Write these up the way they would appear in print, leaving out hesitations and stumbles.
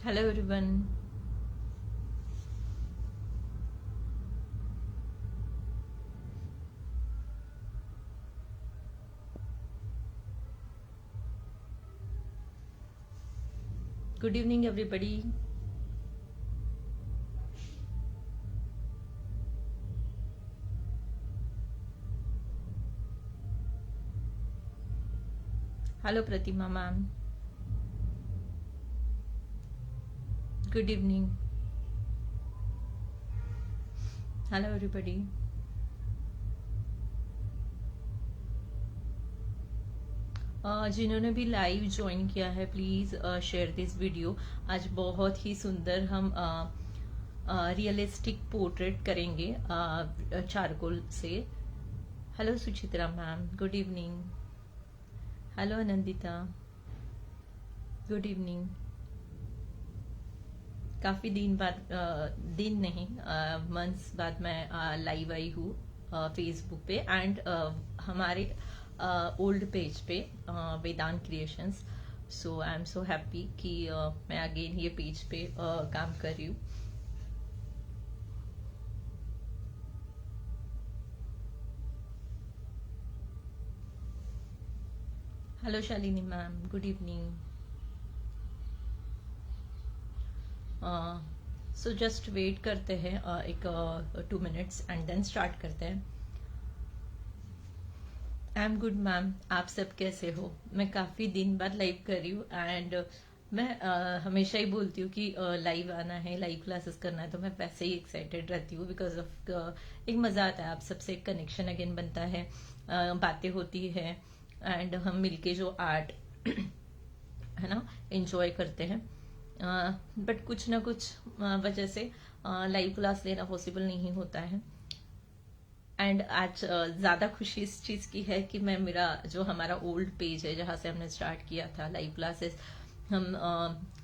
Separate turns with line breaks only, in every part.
Hello everyone. Good evening everybody. Hello Pratima ma'am. Good evening. Hello everybody. जिन्होंने भी live join किया है please share this video. आज बहुत ही सुंदर हम रियलिस्टिक पोर्ट्रेट करेंगे चारकोल से। Hello Suchitra ma'am, good evening. Hello Anandita, good evening. काफ़ी दिन बाद दिन नहीं मंथ्स बाद मैं लाइव आई हूँ फेसबुक पे एंड हमारे ओल्ड पेज पे Vedant creations. So I am so happy कि मैं अगेन ये पेज पे काम कर रही हूँ। Hello Shalini ma'am, good evening. So just wait करते हैं एक 2 मिनट्स एंड देन स्टार्ट करते हैं। आई एम गुड मैम, आप सब कैसे हो? मैं काफ़ी दिन बाद लाइव कर रही हूँ एंड मैं हमेशा ही बोलती हूँ कि लाइव आना है, लाइव क्लासेस करना है, तो मैं वैसे ही एक्साइटेड रहती हूँ बिकॉज ऑफ एक मज़ा आता है, आप सबसे एक कनेक्शन अगेन बनता है, बातें होती है एंड हम मिलके जो आर्ट है ना एंजॉय करते हैं। बट कुछ ना कुछ वजह से लाइव क्लास लेना पॉसिबल नहीं होता है एंड आज ज़्यादा खुशी इस चीज़ की है कि मैं मेरा जो हमारा ओल्ड पेज है जहाँ से हमने स्टार्ट किया था लाइव क्लासेस, हम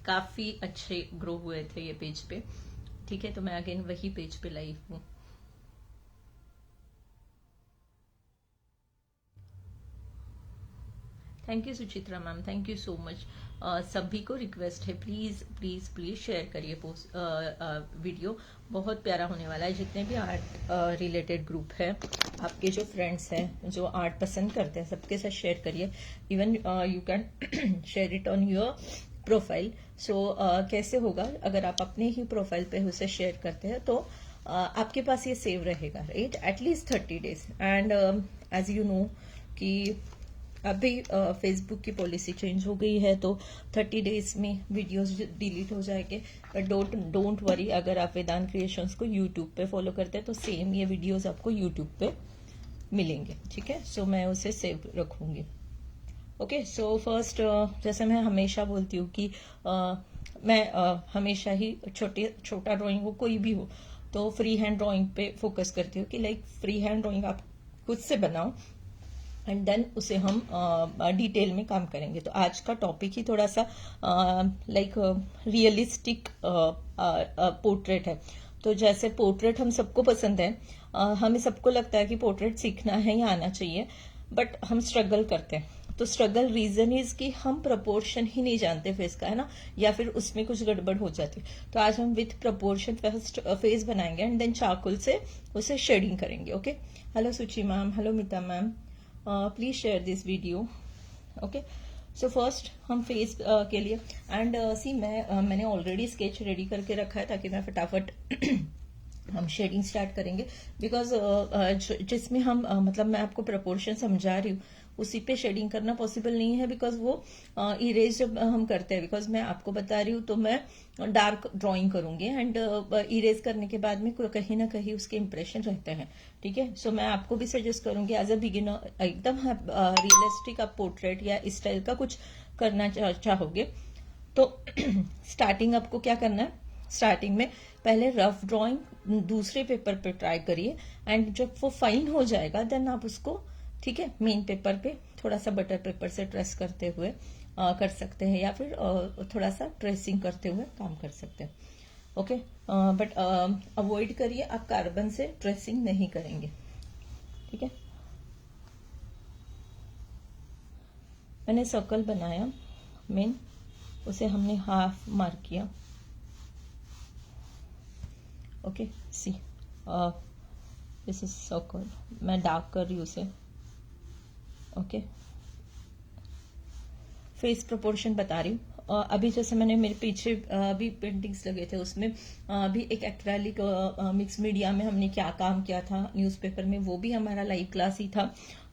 काफ़ी अच्छे ग्रो हुए थे ये पेज पे। ठीक है, तो मैं अगेन वही पेज पे लाइव हूँ। Thank you Suchitra ma'am, thank you so much. सभी को रिक्वेस्ट है प्लीज़ प्लीज़ प्लीज़ शेयर करिए पोस्ट वीडियो, बहुत प्यारा होने वाला है। जितने भी आर्ट रिलेटेड ग्रुप है, आपके जो फ्रेंड्स हैं जो आर्ट पसंद करते हैं, सबके साथ शेयर करिए। Even you can share it on your profile. So कैसे होगा, अगर आप अपने ही प्रोफाइल पे उसे शेयर करते हैं तो आपके पास ये सेव रहेगा, right, at least 30 days. And as you know कि अभी फेसबुक की पॉलिसी चेंज हो गई है तो 30 डेज में वीडियोस डिलीट हो जाएंगे। बट डोंट वरी, अगर आप वेदांत क्रिएशंस को यूट्यूब पे फॉलो करते हैं तो सेम ये वीडियोस आपको यूट्यूब पे मिलेंगे। ठीक है, सो मैं उसे सेव रखूंगी। ओके, सो फर्स्ट जैसे मैं हमेशा बोलती हूँ कि मैं हमेशा ही छोटा ड्राइंग हो कोई भी हो तो फ्री हैंड ड्राइंग पे फोकस करती हूँ कि लाइक फ्री हैंड ड्राइंग आप खुद से बनाओ एंड देन उसे हम डिटेल में काम करेंगे। तो आज का टॉपिक ही थोड़ा सा लाइक रियलिस्टिक पोर्ट्रेट है। तो जैसे पोर्ट्रेट हम सबको पसंद है, हमें सबको लगता है कि पोर्ट्रेट सीखना है या आना चाहिए, बट हम स्ट्रगल करते हैं। तो स्ट्रगल रीजन इज कि हम प्रपोर्शन ही नहीं जानते फेस का, है ना, या फिर उसमें कुछ गड़बड़ हो जाती है। तो आज हम विथ प्रपोर्शन फर्स्ट फेस बनाएंगे एंड देन चारकोल से उसे शेडिंग करेंगे। ओके, हेलो सुची मैम, हेलो मिता ma'am, please share this video. Okay, so first हम फेस के लिए एंड सी मैंने ऑलरेडी स्केच रेडी करके रखा है ताकि मैं फटाफट हम शेडिंग स्टार्ट करेंगे। बिकॉज जिसमें हम मतलब मैं आपको प्रपोर्शन समझा रही हूँ उसी पे शेडिंग करना पॉसिबल नहीं है, बिकॉज वो इरेज जब हम करते हैं, बिकॉज मैं आपको बता रही हूँ तो मैं डार्क ड्राइंग करूंगी एंड इरेज करने के बाद में कहीं ना कहीं उसके इंप्रेशन रहते हैं। ठीक है, सो मैं आपको भी सजेस्ट करूंगी एज अ बिगिनर एकदम रियलिस्टिक आप पोर्ट्रेट या इस स्टाइल का कुछ करना चाहोगे तो स्टार्टिंग आपको क्या करना है, स्टार्टिंग में पहले रफ ड्राइंग दूसरे पेपर पे ट्राई करिए एंड जब वो फाइन हो जाएगा देन आप उसको, ठीक है, मेन पेपर पे थोड़ा सा बटर पेपर से ट्रेस करते हुए कर सकते हैं या फिर थोड़ा सा ट्रेसिंग करते हुए काम कर सकते हैं। ओके, बट अवॉइड करिए, आप कार्बन से ट्रेसिंग नहीं करेंगे। ठीक है, मैंने सर्कल बनाया मेन, उसे हमने हाफ मार्क किया। Okay see this is circle, मैं डार्क कर रही हूँ उसे। ओके फेस प्रोपोर्शन बता रही हूँ। अभी जैसे मैंने मेरे पीछे भी पेंटिंग्स लगे थे, उसमें भी एक एक्रेलिक मिक्स मीडिया में हमने क्या काम किया था न्यूज़पेपर में, वो भी हमारा लाइव क्लास ही था।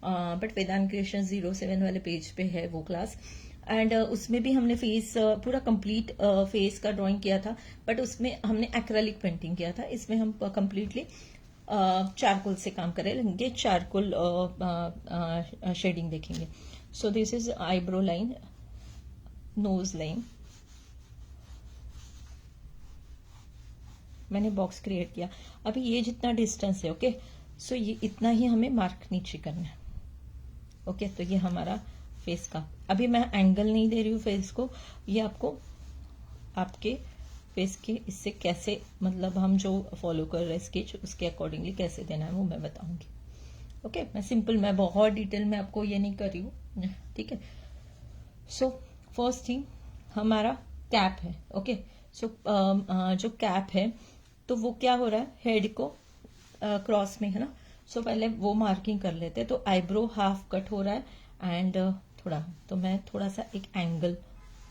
बट वेदांत क्रिएशन 07 वाले पेज पे है वो क्लास। एंड उसमें भी हमने फेस पूरा कंप्लीट फेस का ड्राइंग किया था, बट उसमें हमने एक्रेलिक पेंटिंग किया था। इसमें हम कंप्लीटली चारकोल से काम करेंगे, चारकोल शेडिंग देखेंगे। So this is eyebrow line, nose line, मैंने बॉक्स क्रिएट किया। अभी ये जितना डिस्टेंस है, ओके सो ये इतना ही हमें मार्क नीचे करना है। ओके तो ये हमारा फेस का, अभी मैं एंगल नहीं दे रही हूँ फेस को, ये आपको आपके फेस के इससे कैसे, मतलब हम जो फॉलो कर रहे हैं स्केच उसके अकॉर्डिंगली कैसे देना है वो मैं बताऊंगी। ओके मैं सिंपल, मैं बहुत डिटेल में आपको ये नहीं कर रही हूँ, ठीक है। सो फर्स्ट थिंग हमारा कैप है। ओके सो जो कैप है तो वो क्या हो रहा है, हेड को क्रॉस में है ना। सो पहले वो मार्किंग कर लेते हैं। तो आईब्रो हाफ कट हो रहा है एंड थोड़ा, तो मैं थोड़ा सा एक एंगल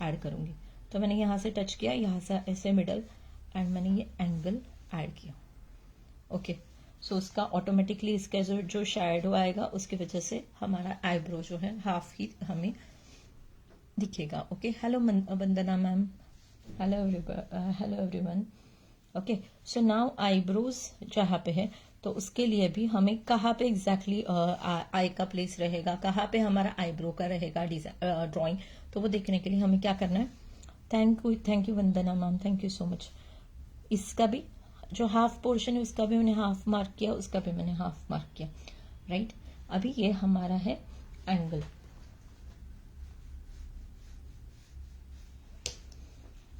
ऐड करूंगी। तो मैंने यहाँ से टच किया, यहाँ से ऐसे मिडल, एंड मैंने ये एंगल ऐड किया। ओके सो उसका ऑटोमेटिकली इसका जो शैडो आएगा उसकी वजह से हमारा आईब्रो जो है हाफ ही हमें दिखेगा। Okay hello Vandana ma'am, hello everyone. Okay so now eyebrows जहाँ पे है तो उसके लिए भी हमें कहाँ पे एग्जैक्टली आई का प्लेस रहेगा, कहाँ पे हमारा आईब्रो का रहेगा ड्राइंग, तो वो देखने के लिए हमें क्या करना है। Thank you Vandana ma'am, thank you so much. इसका भी जो हाफ पोर्शन है उसका भी मैंने हाफ मार्क किया, उसका भी मैंने हाफ मार्क किया, राइट। अभी ये हमारा है एंगल।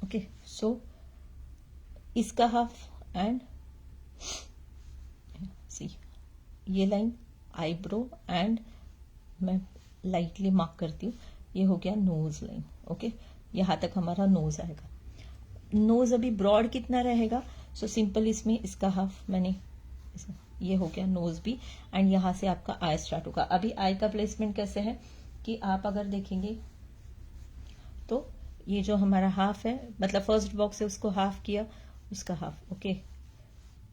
ओके सो इसका हाफ एंड सी ये लाइन आईब्रो एंड मैं लाइटली मार्क करती हूँ, ये हो गया नोज लाइन। ओके यहाँ तक हमारा नोज आएगा। नोज अभी ब्रॉड कितना रहेगा, सो सिंपल इसमें इसका हाफ मैंने, ये हो गया नोज भी, एंड यहाँ से आपका आई स्टार्ट होगा। अभी आई का प्लेसमेंट कैसे है कि आप अगर देखेंगे तो ये जो हमारा हाफ है, मतलब फर्स्ट बॉक्स है उसको हाफ किया, उसका हाफ, ओके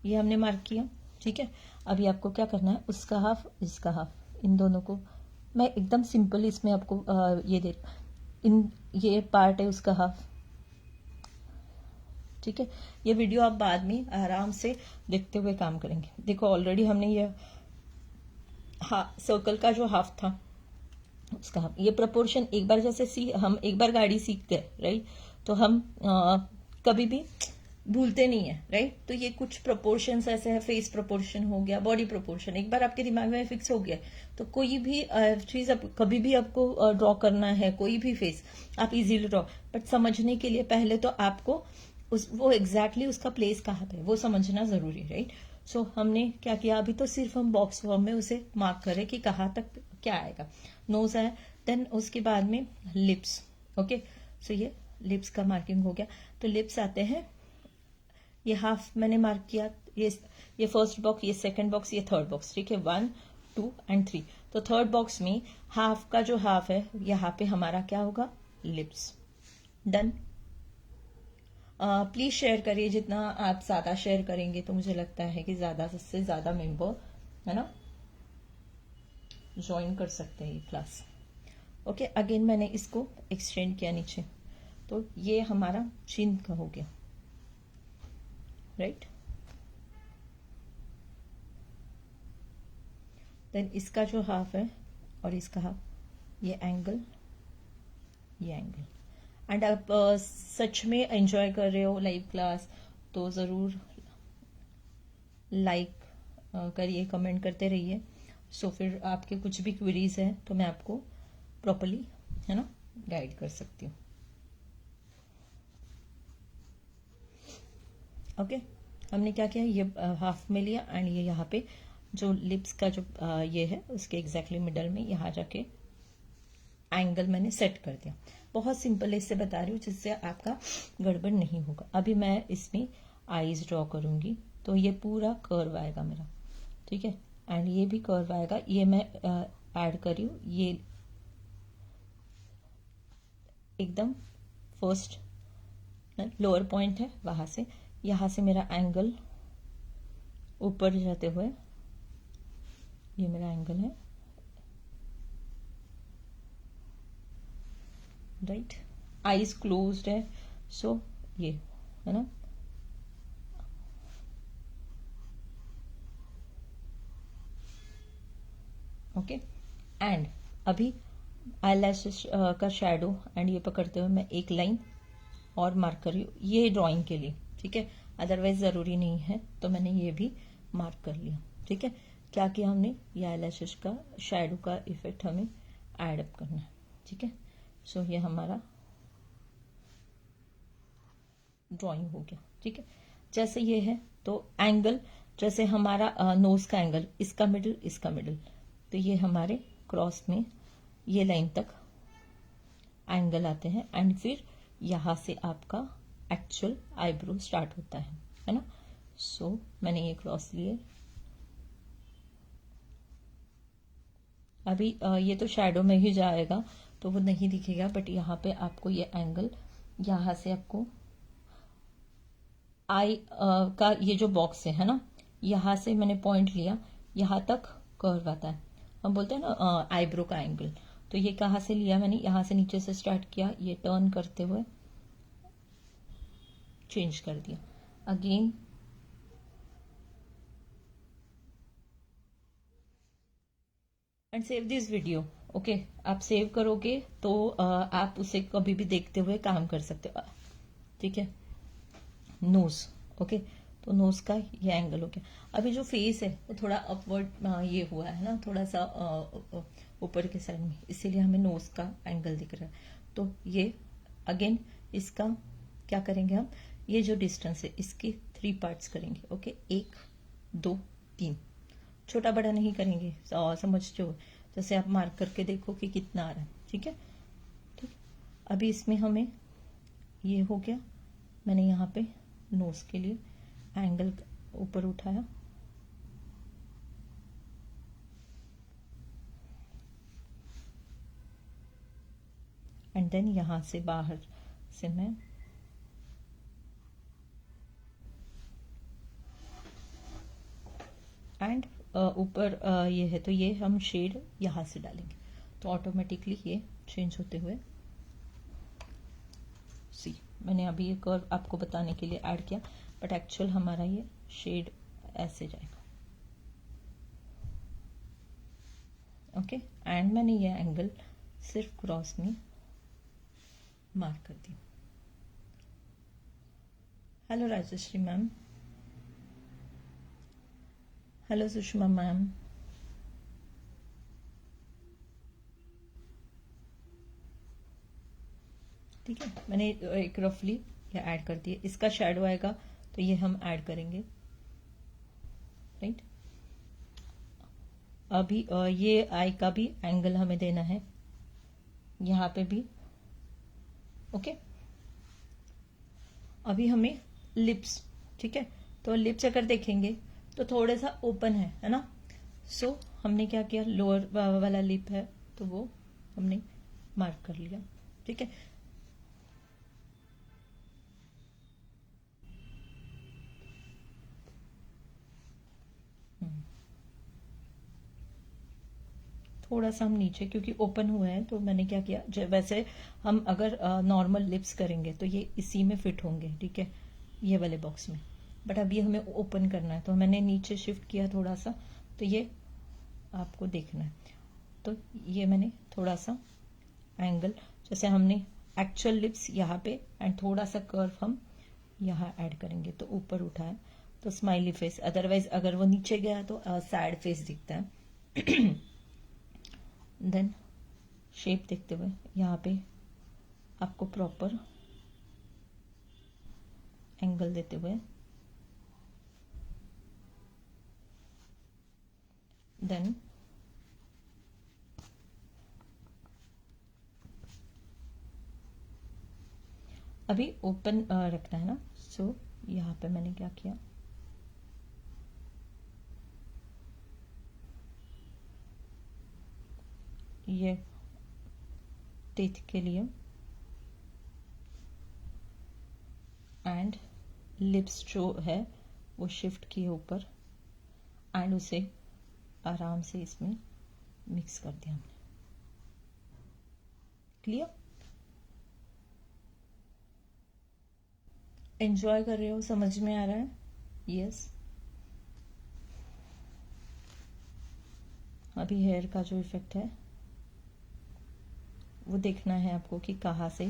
ये हमने मार्क किया, ठीक है। अभी आपको क्या करना है, उसका हाफ इसका हाफ, इन दोनों को मैं एकदम सिंपल इसमें आपको ये दे, इन ये पार्ट है उसका हाफ, ठीक है। ये वीडियो आप बाद में आराम से देखते हुए काम करेंगे। देखो ऑलरेडी हमने ये सर्कल का जो हाफ था उसका हाफ, ये प्रपोर्शन एक बार जैसे हम एक बार गाड़ी सीख गए, राइट, तो हम कभी भी भूलते नहीं है, राइट। तो ये कुछ प्रोपोर्शंस ऐसे है, फेस प्रोपोर्शन हो गया, बॉडी प्रोपोर्शन एक बार आपके दिमाग में फिक्स हो गया, तो कोई भी चीज कभी भी आपको ड्रॉ करना है, कोई भी फेस आप इजीली ड्रॉ, बट समझने के लिए पहले तो आपको वो एग्जैक्टली उसका प्लेस कहाँ पे वो समझना जरूरी है, राइट। सो हमने क्या किया, अभी तो सिर्फ हम बॉक्स फॉर्म में उसे मार्क करें कि कहाँ तक क्या आएगा। नोज आया, देन उसके बाद में लिप्स। ओके सो ये लिप्स का मार्किंग हो गया। तो लिप्स आते हैं, ये हाफ मैंने मार्क किया, ये फर्स्ट बॉक्स, ये सेकंड बॉक्स, ये थर्ड बॉक्स, ठीक है, 1 2 एंड 3। तो थर्ड बॉक्स में हाफ का जो हाफ है यहाँ पे हमारा क्या होगा, लिप्स। डन। प्लीज शेयर करिए, जितना आप ज्यादा शेयर करेंगे तो मुझे लगता है कि ज्यादा से ज्यादा मेंबर है ना ज्वाइन कर सकते हैं ये क्लास। ओके अगेन मैंने इसको एक्सटेंड किया नीचे, तो ये हमारा चिन का हो गया, राइट। देन इसका जो हाफ है और इसका हाफ, ये एंगल, ये एंगल। एंड आप सच में एंजॉय कर रहे हो लाइव क्लास तो ज़रूर लाइक करिए, कमेंट करते रहिए। सो फिर आपके कुछ भी क्वेरीज हैं तो मैं आपको प्रॉपरली है ना गाइड कर सकती हूँ। ओके हमने क्या किया, ये हाफ में लिया एंड ये यहाँ पे जो लिप्स का जो ये है उसके एग्जैक्टली मिडल में यहाँ जाके एंगल मैंने सेट कर दिया। बहुत सिंपल इससे बता रही हूँ जिससे आपका गड़बड़ नहीं होगा। अभी मैं इसमें आईज ड्रॉ करूंगी, तो ये पूरा कर्व आएगा मेरा, ठीक है। एंड ये भी कर्व आएगा, ये मैं ऐड कर रही हूँ, ये एकदम फर्स्ट लोअर पॉइंट है, वहां से यहाँ से मेरा एंगल ऊपर जाते हुए, ये मेरा एंगल है, राइट। आईज क्लोज्ड है, सो ये है ना, ओके। एंड अभी आईलैशेस का शेडो एंड ये पकड़ते हुए मैं एक लाइन और मार्क कर रही हूँ, ये ड्राइंग के लिए, ठीक है। अदरवाइज जरूरी नहीं है, तो मैंने ये भी मार्क कर लिया, ठीक है। क्या किया हमने, ये आईलैशेस का शेडो का इफेक्ट हमें ऐड अप करना है, ठीक है। सो ये हमारा ड्राइंग हो गया, ठीक है। जैसे ये है तो एंगल, जैसे हमारा नोज का एंगल, इसका मिडिल, इसका मिडिल, तो ये हमारे क्रॉस में ये लाइन तक एंगल आते हैं एंड फिर यहां से आपका एक्चुअल आईब्रो स्टार्ट होता है ना। सो मैंने ये क्रॉस लिए, अभी ये तो शैडो में ही जाएगा तो वो नहीं दिखेगा, बट यहाँ पे आपको ये एंगल, यहाँ से आपको आई का ये जो बॉक्स है ना, यहाँ से मैंने पॉइंट लिया, यहाँ तक कर्व आता है, हम बोलते हैं ना आईब्रो का एंगल। तो ये कहाँ से लिया मैंने, यहाँ से नीचे से स्टार्ट किया, ये टर्न करते हुए चेंज कर दिया again, and save this video, okay. आप सेव करोगे तो आप उसे कभी भी देखते हुए काम कर सकते हो, ठीक है। नोज, ओके, तो नोज का ये एंगल हो गया। अभी जो फेस है वो थोड़ा अपवर्ड ये हुआ है ना, थोड़ा सा ऊपर के साइड में, इसीलिए हमें नोज का एंगल दिख रहा है। तो ये अगेन इसका क्या करेंगे हम, ये जो डिस्टेंस है इसके 3 पार्ट्स करेंगे, ओके। 1 2 3, छोटा बड़ा नहीं करेंगे, समझते हो, जैसे आप मार्क करके देखो कि कितना आ रहा है, ठीक है। ठीक, अभी इसमें हमें ये हो गया, मैंने यहाँ पे नोज के लिए एंगल ऊपर उठाया, एंड देन यहां से बाहर से मैं एंड ऊपर ये है, तो ये हम शेड यहां से डालेंगे, तो ऑटोमेटिकली ये चेंज होते हुए, सी मैंने अभी ये कर्व आपको बताने के लिए ऐड किया, बट एक्चुअल हमारा ये शेड ऐसे जाएगा, ओके। एंड मैंने ये एंगल सिर्फ क्रॉस में मार्क कर दी। Hello Rajshree ma'am, hello Sushma ma'am, ठीक है। मैंने एक रफली ये ऐड कर दिया, इसका शेडो आएगा तो ये हम ऐड करेंगे, राइट। अभी ये आई का भी एंगल हमें देना है, यहाँ पे भी, ओके। अभी हमें लिप्स, ठीक है, तो लिप्स अगर देखेंगे तो थोड़ा सा ओपन है ना। सो हमने क्या किया, लोअर वाला लिप है तो वो हमने मार्क कर लिया, ठीक है। थोड़ा सा हम नीचे, क्योंकि ओपन हुआ है तो मैंने क्या किया, वैसे हम अगर नॉर्मल लिप्स करेंगे तो ये इसी में फिट होंगे, ठीक है, ये वाले बॉक्स में, बट अभी हमें ओपन करना है तो मैंने नीचे शिफ्ट किया थोड़ा सा, तो ये आपको देखना है। तो ये मैंने थोड़ा सा एंगल, जैसे हमने एक्चुअल लिप्स यहाँ पे एंड थोड़ा सा कर्व हम यहाँ ऐड करेंगे, तो ऊपर उठाए तो स्माइली फेस, अदरवाइज अगर वो नीचे गया तो सैड फेस दिखता है। देन शेप देखते हुए यहाँ पे आपको प्रॉपर एंगल देते हुए, देन अभी ओपन रखना है ना। सो यहाँ पे मैंने क्या किया, ये टीथ के लिए, एंड लिप्स जो है वो शिफ्ट किए ऊपर, एंड उसे आराम से इसमें मिक्स कर दिया हमने। क्लियर? एंजॉय कर रहे हो? समझ में आ रहा है? यस। अभी हेयर का जो इफेक्ट है वो देखना है आपको कि कहाँ से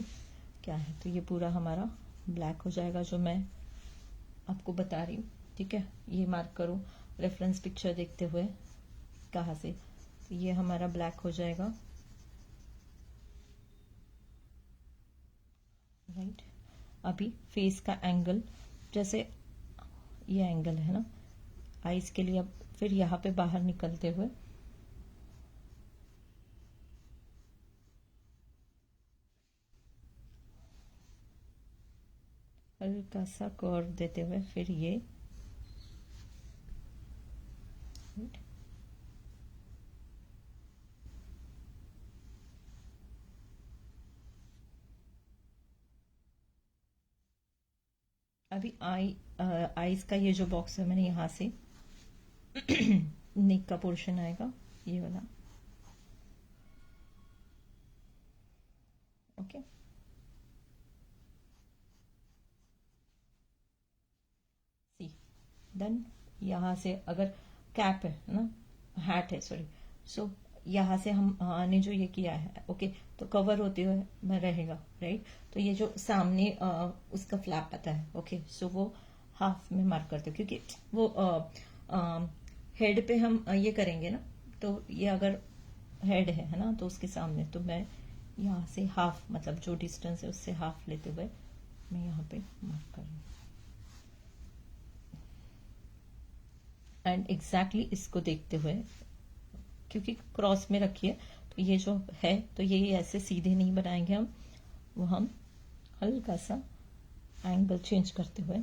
क्या है। तो ये पूरा हमारा ब्लैक हो जाएगा जो मैं आपको बता रही हूँ, ठीक है। ये मार्क करो रेफरेंस पिक्चर देखते हुए कहाँ से। तो ये हमारा ब्लैक हो जाएगा, राइट। अभी फेस का एंगल, जैसे ये एंगल है ना आईज के लिए, अब फिर यहाँ पे बाहर निकलते हुए हल्का सा कर्व देते हुए फिर ये, राइट। अभी आईज का ये जो बॉक्स है मैंने यहाँ से नेक का पोर्शन आएगा ये वाला, ओके। सी देन यहाँ से अगर कैप है ना, हैट है सॉरी, सो यहाँ से हम ने जो ये किया है, ओके, तो कवर होते हुए में रहेगा, राइट। तो ये जो सामने उसका फ्लैप आता है, ओके, सो वो हाफ में मार्क करते हो क्योंकि वो हेड पे हम ये करेंगे ना, तो ये अगर हेड है ना, तो उसके सामने तो मैं यहाँ से हाफ, मतलब जो डिस्टेंस है उससे हाफ लेते हुए मैं यहाँ पे मार्क कर रही हूँ। एंड एग्जैक्टली इसको देखते हुए, क्योंकि क्रॉस में रखिए तो ये जो है तो ये ऐसे सीधे नहीं बनाएंगे हम, वो हम हल्का सा एंगल चेंज करते हुए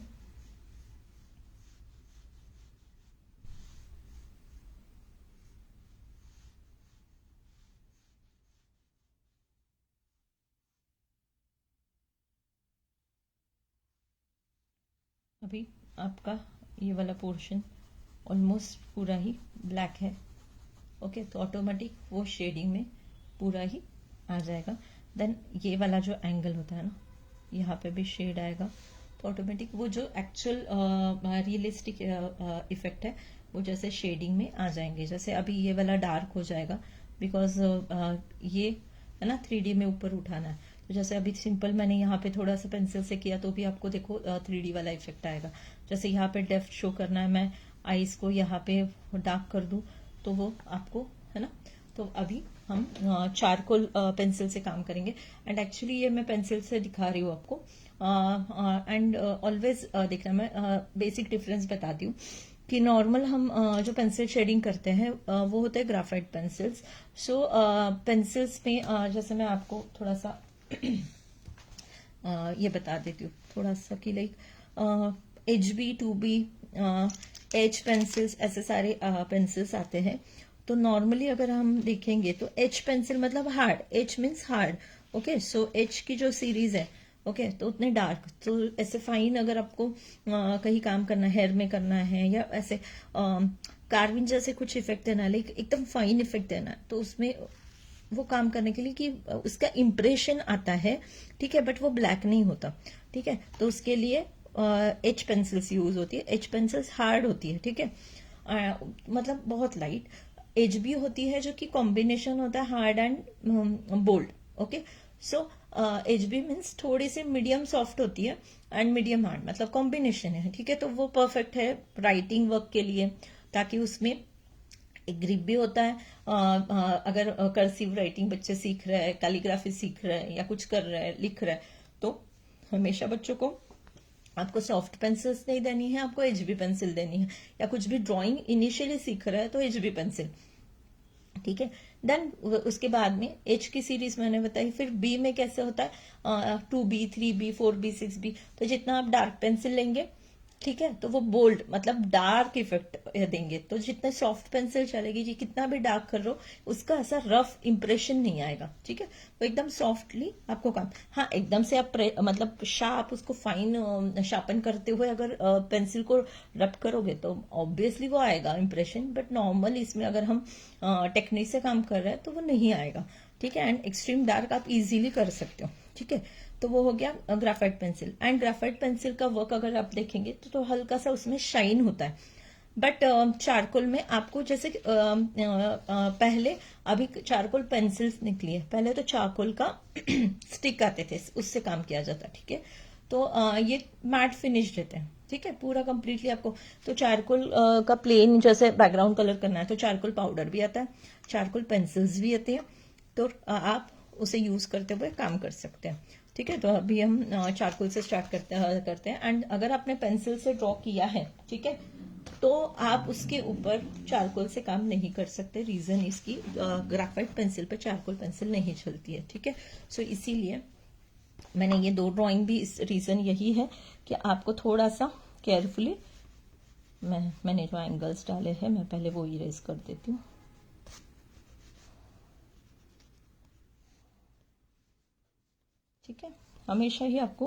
अभी आपका ये वाला पोर्शन ऑलमोस्ट पूरा ही ब्लैक है, ओके, तो ऑटोमेटिक वो शेडिंग में पूरा ही आ जाएगा। देन ये वाला जो एंगल होता है ना, यहाँ पे भी शेड आएगा, तो ऑटोमेटिक वो जो एक्चुअल रियलिस्टिक इफेक्ट है वो जैसे शेडिंग में आ जाएंगे। जैसे अभी ये वाला डार्क हो जाएगा बिकॉज ये है ना 3D में ऊपर उठाना है, तो जैसे अभी सिंपल मैंने यहाँ पे थोड़ा सा पेंसिल से किया तो भी आपको देखो 3D वाला इफेक्ट आएगा। जैसे यहाँ पे डेप्थ शो करना है, मैं आईज को यहाँ पे डार्क कर दूं तो वो आपको, है ना। तो अभी हम चारकोल पेंसिल से काम करेंगे, एंड एक्चुअली ये मैं पेंसिल से दिखा रही हूँ आपको, एंड ऑलवेज देखना, मैं बेसिक डिफरेंस बताती हूँ कि नॉर्मल हम जो पेंसिल शेडिंग करते हैं वो होते हैं ग्राफाइट पेंसिल्स। सो पेंसिल्स में जैसे मैं आपको थोड़ा सा ये बता देती हूँ थोड़ा सा कि like HB 2B H pencils, ऐसे सारे पेंसिल्स आते हैं। तो नॉर्मली अगर हम देखेंगे तो एच पेंसिल मतलब hard, H means hard, okay. So H की जो सीरीज है, ओके, तो उतने डार्क, तो ऐसे फाइन अगर आपको कहीं काम करना है, हेयर में करना है या ऐसे कार्विंग जैसे कुछ इफेक्ट देना है, लाइक एकदम फाइन इफेक्ट देना है, तो उसमें वो काम करने के लिए कि उसका इम्प्रेशन आता है, ठीक है, बट वो ब्लैक नहीं होता, ठीक है। तो उसके लिए एच पेंसिल्स यूज होती है। एच पेंसिल्स हार्ड होती है, ठीक है, मतलब बहुत लाइट। HB होती है जो कि कॉम्बिनेशन होता है hard and bold, okay. So HB means थोड़ी सी मीडियम सॉफ्ट होती है एंड मीडियम हार्ड, मतलब कॉम्बिनेशन है, ठीक है। तो वो परफेक्ट है राइटिंग वर्क के लिए, ताकि उसमें एक ग्रिप भी होता है। अगर कर्सिव राइटिंग बच्चे सीख रहे हैं, कैलीग्राफी सीख रहे हैं या कुछ कर रहे हैं, लिख रहे हैं, तो हमेशा बच्चों को आपको सॉफ्ट पेंसिल्स नहीं देनी है, आपको HB पेंसिल देनी है। या कुछ भी ड्राइंग इनिशियली सीख रहा है तो HB पेंसिल, ठीक है। देन उसके बाद में H की सीरीज मैंने बताई। फिर B में कैसे होता है 2B 3B 4B 6B, तो जितना आप डार्क पेंसिल लेंगे ठीक है, तो वो बोल्ड मतलब डार्क इफेक्ट देंगे। तो जितने सॉफ्ट पेंसिल चलेगी जी, कितना भी डार्क कर लो उसका ऐसा रफ इंप्रेशन नहीं आएगा। ठीक है, वो एकदम सॉफ्टली आपको काम। हाँ, एकदम से आप मतलब शार्प उसको फाइन शार्पन करते हुए अगर पेंसिल को रब करोगे तो ऑब्वियसली वो आएगा इंप्रेशन, बट नॉर्मल इसमें अगर हम टेक्निक से काम कर रहे हैं तो वो नहीं आएगा। ठीक है, एंड एक्सट्रीम डार्क आप इजीली कर सकते हो। ठीक है, तो वो हो गया graphite pencil. And graphite pencil का वर्क अगर आप देखेंगे तो हल्का सा उसमें शाइन होता है। बट चारकोल में आपको जैसे पहले, अभी चारकोल पेंसिल्स निकली है, पहले तो चारकोल का स्टिक आते थे, उससे काम किया जाता। ठीक है, तो ये मैट फिनिश देते हैं। ठीक है, पूरा कंप्लीटली आपको। तो चारकोल का प्लेन जैसे बैकग्राउंड कलर करना है तो चारकोल पाउडर भी आता है, चारकोल पेंसिल्स भी आती है। तो आप उसे यूज करते हुए काम कर सकते हैं। ठीक है, तो अभी हम चारकोल से स्टार्ट करते हैं। एंड अगर आपने पेंसिल से ड्रॉ किया है, ठीक है, तो आप उसके ऊपर चारकोल से काम नहीं कर सकते। रीजन इसकी, ग्राफाइट पेंसिल पे चारकोल पेंसिल नहीं चलती है। ठीक है, सो इसीलिए मैंने ये दो ड्राइंग भी, इस रीजन यही है कि आपको थोड़ा सा केयरफुली, मैंने जो एंगल्स डाले हैं मैं पहले वो इरेज कर देती हूँ। ठीक है, हमेशा ही आपको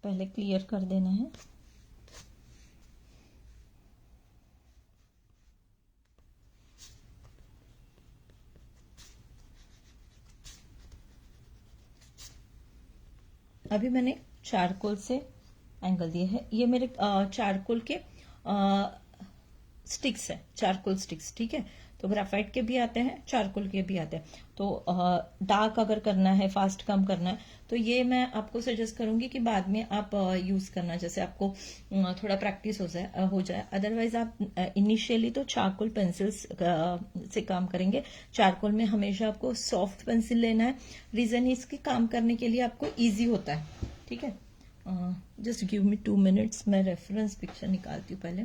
पहले क्लियर कर देना है। अभी मैंने चारकोल से एंगल दिए है। ये मेरे चारकोल के स्टिक्स है, चारकोल स्टिक्स। ठीक है, तो ग्राफाइट के भी आते हैं, चारकोल के भी आते हैं। तो डार्क अगर करना है, फास्ट काम करना है, तो ये मैं आपको सजेस्ट करूंगी कि बाद में आप यूज करना, जैसे आपको थोड़ा प्रैक्टिस हो जाए। अदरवाइज आप इनिशियली तो चारकोल पेंसिल्स से काम करेंगे। चारकोल में हमेशा आपको सॉफ्ट पेंसिल लेना है। रीजन इसके काम करने के लिए आपको ईजी होता है। ठीक है, जस्ट गिव मी 2 मिनट्स, मैं रेफरेंस पिक्चर निकालती हूँ पहले।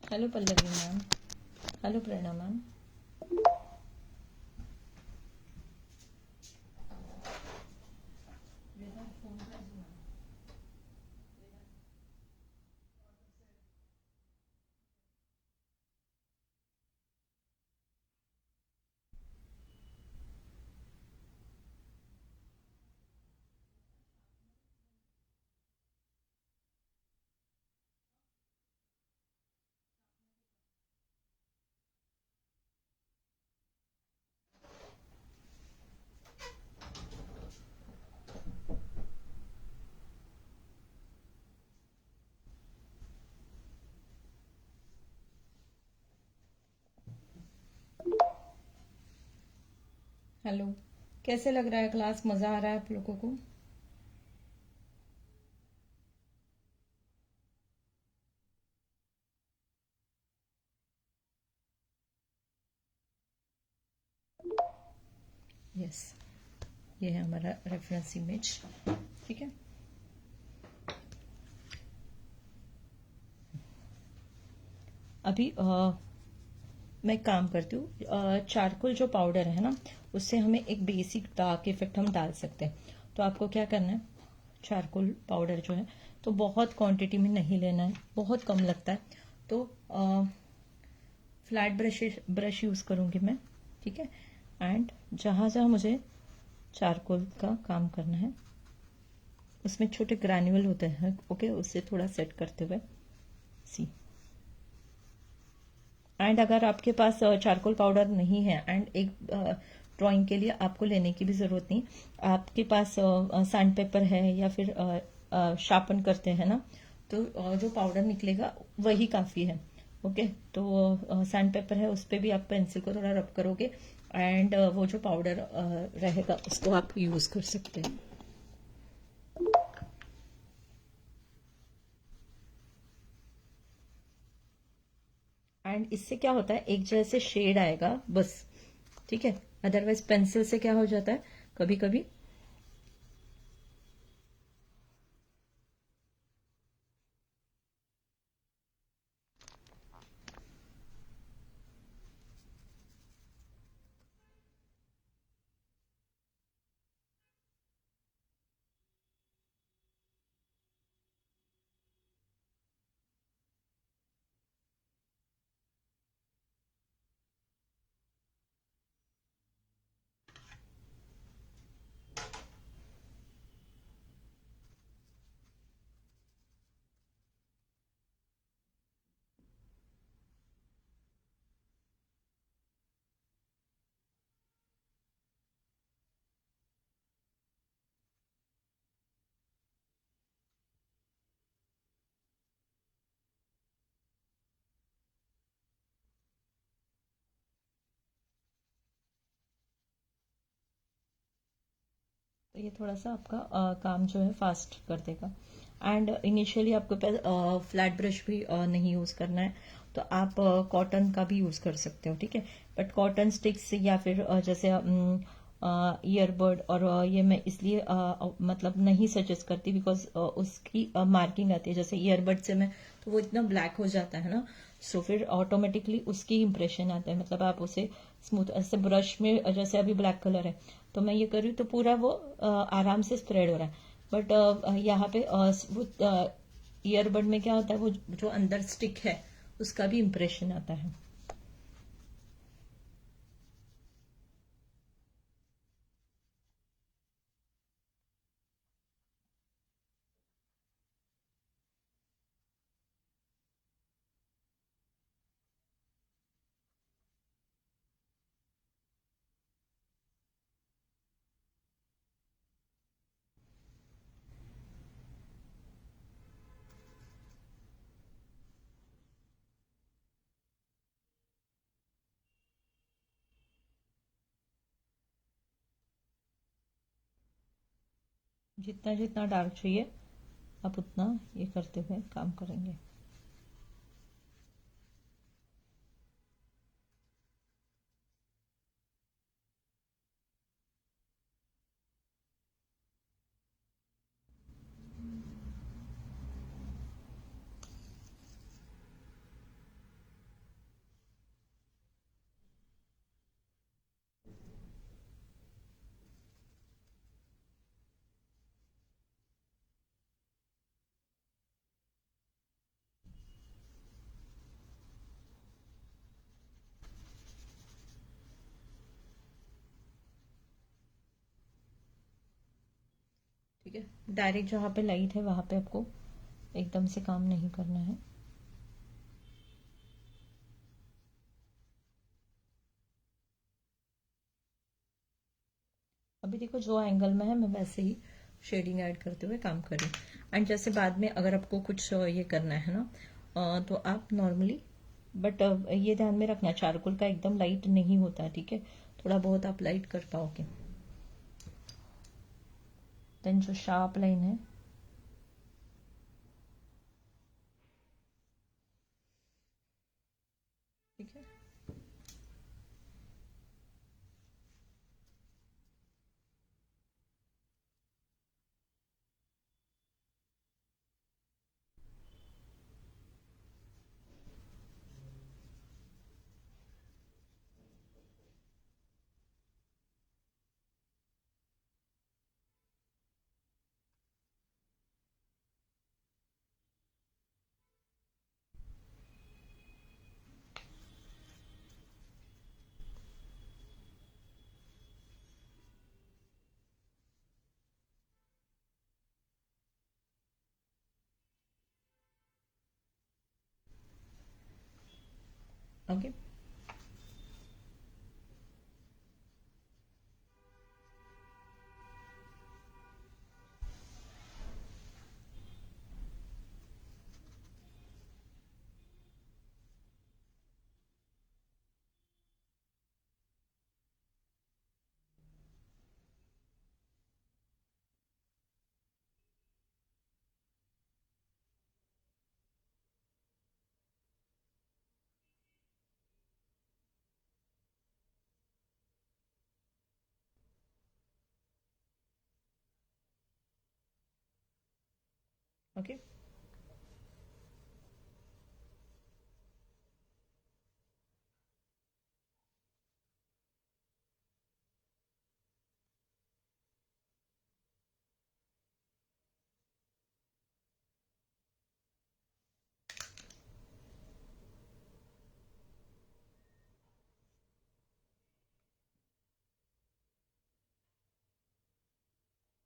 हेलो पल्लवी मैम, हेलो प्रेरणा मैम। हेलो, कैसे लग रहा है क्लास? मजा आ रहा है आप लोगों को? यस, ये है हमारा रेफरेंस इमेज। ठीक है, अभी मैं काम करती हूँ। चारकोल जो पाउडर है ना, उससे हमें एक बेसिक डार्क इफेक्ट हम डाल सकते हैं। तो आपको क्या करना है, चारकोल पाउडर जो है तो बहुत क्वांटिटी में नहीं लेना है, बहुत कम लगता है। तो फ्लैट ब्रश यूज करूंगी मैं। ठीक है, एंड जहां जहां मुझे चारकोल का काम करना है उसमें छोटे ग्रैन्युअल होते हैं, ओके, उससे थोड़ा सेट करते हुए सी। एंड अगर आपके पास चारकोल पाउडर नहीं है, एंड एक ड्राइंग के लिए आपको लेने की भी जरूरत नहीं, आपके पास सैंड पेपर है या फिर शार्पन करते हैं ना, तो जो पाउडर निकलेगा वही काफी है। ओके, तो सैंड पेपर है, उस पर भी आप पेंसिल को थोड़ा रब करोगे एंड वो जो पाउडर रहेगा उसको आप यूज कर सकते हैं। एंड इससे क्या होता है, एक जैसे शेड आएगा बस। ठीक है, अदरवाइज पेंसिल से क्या हो जाता है, कभी कभी तो ये थोड़ा सा आपका काम जो है फास्ट कर देगा। एंड इनिशियली आपके पास फ्लैट ब्रश भी नहीं यूज़ करना है, तो आप कॉटन का भी यूज़ कर सकते हो, ठीक है। बट कॉटन स्टिक्स या फिर जैसे ईयरबड और ये मैं इसलिए मतलब नहीं सजेस्ट करती, बिकॉज उसकी मार्किंग आती है। जैसे ईयरबड से मैं तो वो इतना ब्लैक हो जाता है ना, सो फिर ऑटोमेटिकली उसकी इंप्रेशन आता है। मतलब आप उसे स्मूथ ऐसे ब्रश में, जैसे अभी ब्लैक कलर है तो मैं ये कर रही हूँ तो पूरा वो आराम से स्प्रेड हो रहा है। बट यहाँ पे वो ईयरबड में क्या होता है, वो जो अंदर स्टिक है उसका भी इंप्रेशन आता है। जितना जितना डार्क चाहिए आप उतना ये करते हुए काम करेंगे। ठीक है, डायरेक्ट जहाँ पे लाइट है वहां पे आपको एकदम से काम नहीं करना है। अभी देखो जो एंगल में है मैं वैसे ही शेडिंग ऐड करते हुए काम कर रही हूँ। एंड जैसे बाद में अगर आपको कुछ ये करना है ना, तो आप नॉर्मली, बट ये ध्यान में रखना चारकोल का एकदम लाइट नहीं होता है, ठीक है। थोड़ा बहुत आप लाइट कर पाओगे। देन जो शार्प लाइन है, ठीक है। ओके, ओके,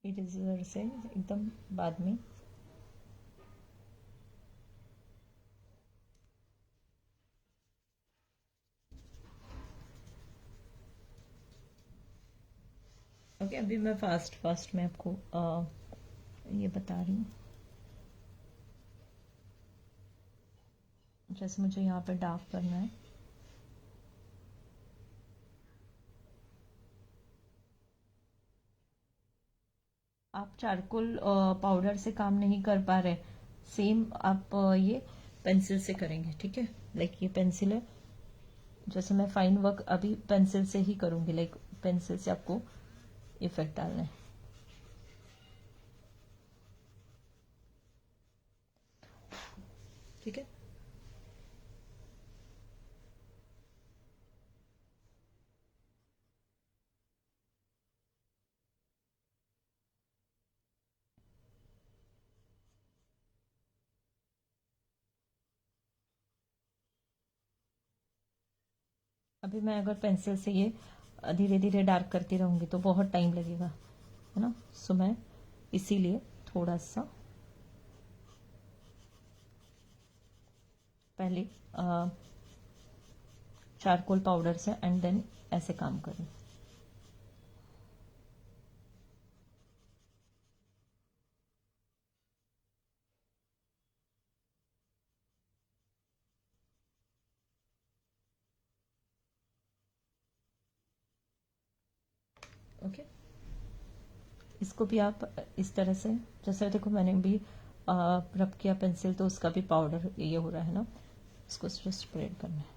इरेजर से एकदम बाद में। ओके, अभी मैं फास्ट फास्ट में आपको ये बता रही हूँ। जैसे मुझे यहाँ पे डार्क करना है, आप चारकोल पाउडर से काम नहीं कर पा रहे, सेम आप ये पेंसिल से करेंगे, ठीक है। लाइक ये पेंसिल है, जैसे मैं फाइन वर्क अभी पेंसिल से ही करूंगी, लाइक पेंसिल से आपको इफेक्ट डालना है, ठीक है। अभी मैं अगर पेंसिल से ये धीरे धीरे डार्क करती रहूंगी तो बहुत टाइम लगेगा, है ना। सो मैं इसीलिए थोड़ा सा पहले चारकोल पाउडर से एंड देन ऐसे काम करूं। ओके, इसको भी आप इस तरह से, जैसे देखो मैंने भी रब किया पेंसिल तो उसका भी पाउडर ये हो रहा है ना, इसको स्प्रेड करना है।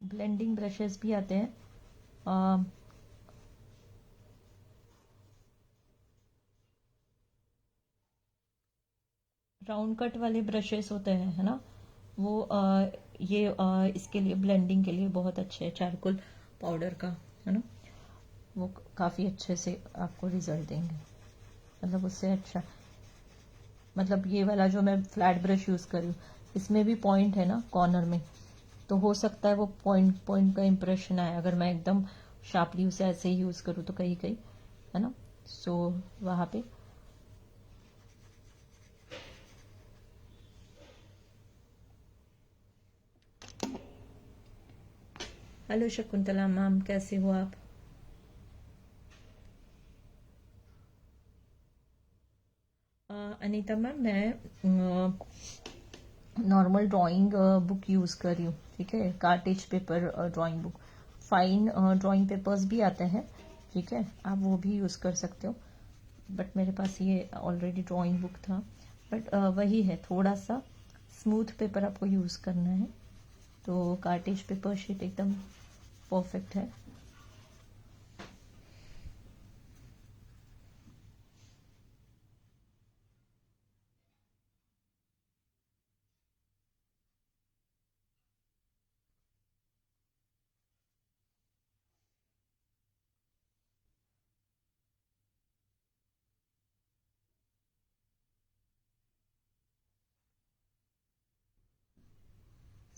ब्लेंडिंग ब्रशेस भी आते हैं, राउंड कट वाले ब्रशेस होते हैं, है ना, वो ये इसके लिए ब्लेंडिंग के लिए बहुत अच्छे है, चारकोल पाउडर का, है ना। वो काफ़ी अच्छे से आपको रिजल्ट देंगे, मतलब उससे अच्छा, मतलब ये वाला जो मैं फ्लैट ब्रश यूज़ कर रही हूँ इसमें भी पॉइंट है ना कॉर्नर में, तो हो सकता है वो पॉइंट पॉइंट का इम्प्रेशन आए अगर मैं एकदम शार्पली उसे ऐसे ही यूज़ करूँ तो कहीं कहीं, है ना। सो वहाँ पे हेलो शकुंतला मैम, कैसे हो आप? अनीता मैम, मैं नॉर्मल ड्राइंग बुक यूज़ कर रही हूँ, ठीक है, cartridge paper drawing book, fine drawing papers भी आते हैं, ठीक है, आप वो भी यूज़ कर सकते हो, बट मेरे पास ये ऑलरेडी ड्राइंग बुक था, बट वही है, थोड़ा सा स्मूथ पेपर आपको यूज़ करना है, तो कार्टेज पेपर शीट एकदम परफेक्ट है।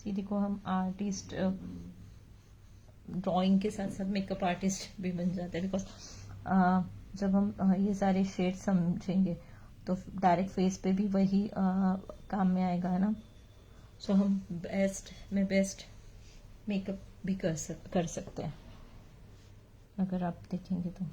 सी देखो, हम आर्टिस्ट ड्राइंग के साथ साथ मेकअप आर्टिस्ट भी बन जाते हैं, बिकॉज जब हम ये सारे शेड समझेंगे तो डायरेक्ट फेस पे भी वही काम में आएगा, है ना। सो हम बेस्ट में बेस्ट मेकअप भी कर सकते हैं अगर आप देखेंगे तो।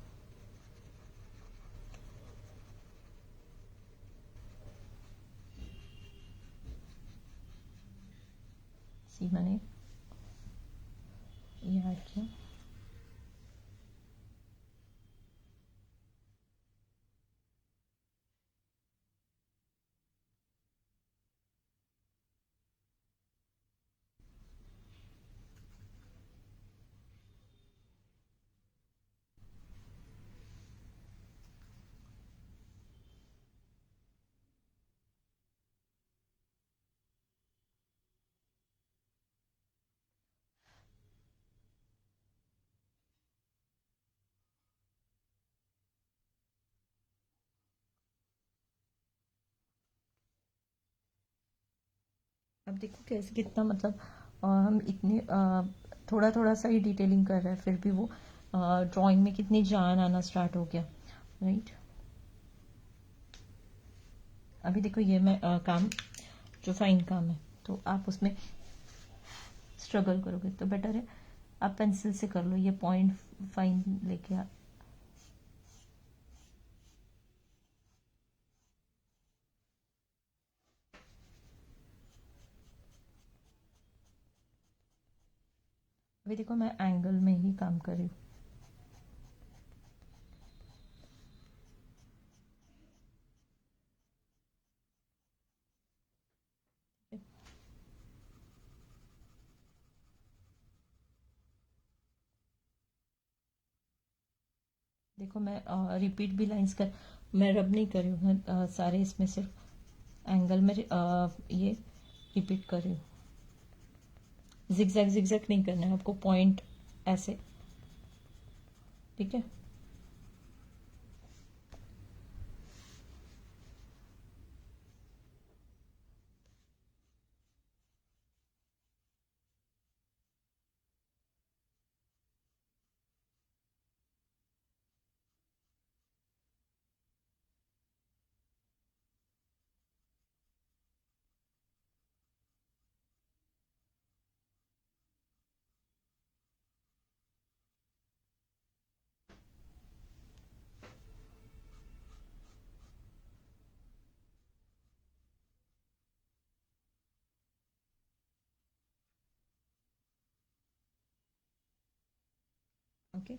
सी मैंने ये ऐड किया, अब देखो कैसे कितना, मतलब हम इतने थोड़ा थोड़ा सा ही डिटेलिंग कर रहे हैं फिर भी वो ड्राइंग में कितनी जान आना स्टार्ट हो गया, राइट। अभी देखो ये मैं काम जो फाइन काम है तो आप उसमें स्ट्रगल करोगे तो बेटर है आप पेंसिल से कर लो, ये पॉइंट फाइन लेके आप। अभी देखो मैं एंगल में ही काम कर रही हूँ। देखो मैं रिपीट भी लाइंस कर, मैं रब नहीं कर रही हूँ, मैं सारे इसमें सिर्फ एंगल में ये रिपीट कर रही हूँ। जिगजैग जिगजैग नहीं करना है आपको, पॉइंट ऐसे, ठीक है। ओके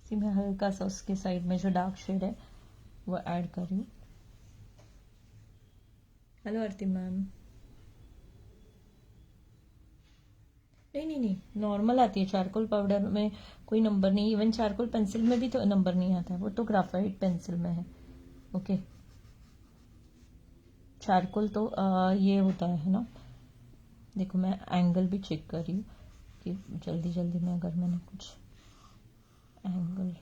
इसी में हल्का सा उसके साइड में जो डार्क शेड है वो ऐड कर रही हूँ। हेलो आरती मैम। नहीं नहीं नहीं, नॉर्मल आती है चारकोल पाउडर में, कोई नंबर नहीं। इवन चारकोल पेंसिल में भी तो नंबर नहीं आता है, वो तो ग्राफाइट पेंसिल में है। ओके, चारकोल तो ये होता है ना। देखो मैं एंगल भी चेक कर रही हूँ कि जल्दी जल्दी में अगर मैंने कुछ एंगल,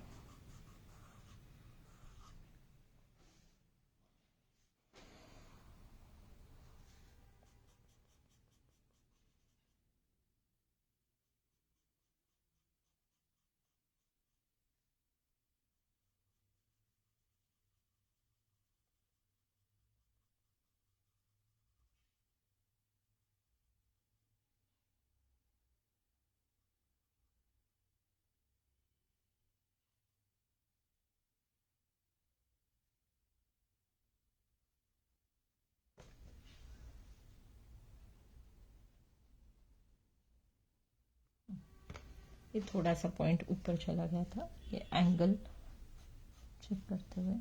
ये थोड़ा सा पॉइंट ऊपर चला गया था, ये एंगल चेक करते हुए।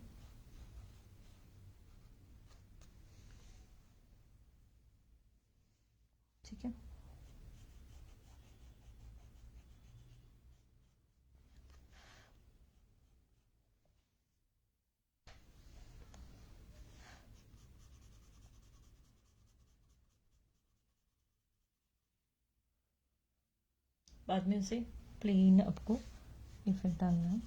ठीक है, बाद में उसे प्लेन आपको इफेक्ट डालना है।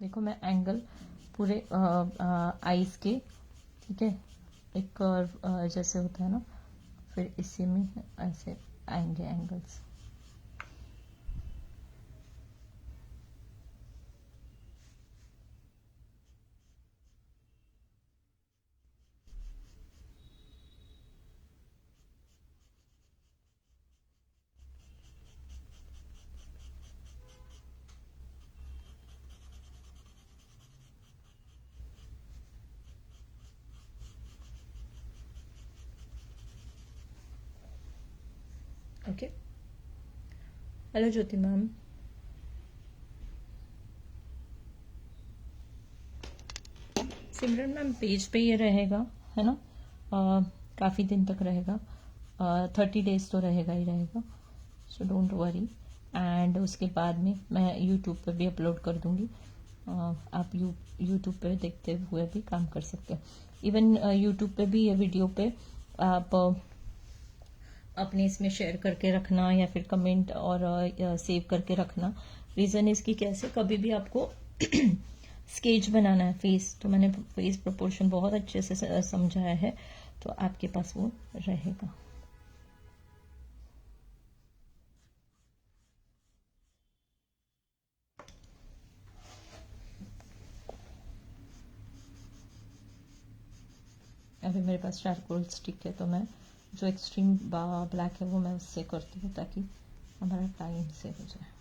देखो मैं एंगल पूरे आईज के, ठीक है, एक कर्व जैसे होता है ना, फिर इसी में ऐसे आएंगे एंगल्स। ओके। हेलो ज्योति मैम। सिमरन मैम पेज पे ये रहेगा, है ना? काफ़ी दिन तक रहेगा, 30 डेज तो रहेगा ही रहेगा, सो डोंट वरी। एंड उसके बाद में मैं यूट्यूब पे भी अपलोड कर दूंगी। आप यूट्यूब पे देखते हुए भी काम कर सकते हैं। इवन यूट्यूब पे भी ये वीडियो पे आप अपने इसमें शेयर करके रखना या फिर कमेंट और सेव करके रखना। रीज़न इसकी कैसे कभी भी आपको स्केच बनाना है फेस, तो मैंने फेस प्रोपोर्शन बहुत अच्छे से समझाया है, तो आपके पास वो रहेगा। अभी मेरे पास चारकोल स्टिक है, तो मैं जो एक्सट्रीम ब्लैक है वो मैं उससे करती हूँ ताकि हमारा टाइम सेव हो जाए।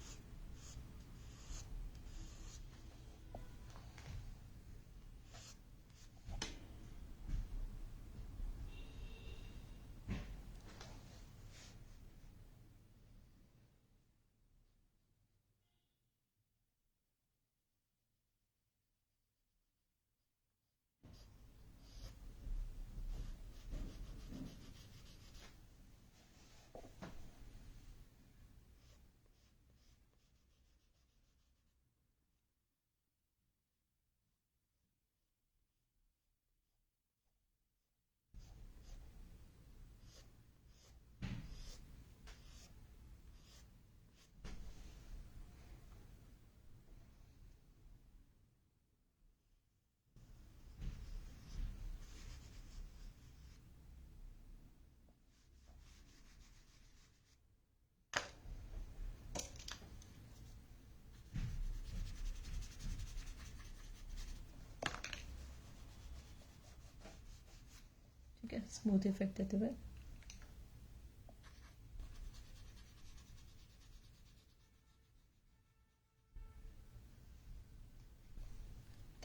ठीक है, स्मूथ इफेक्ट देते हुए।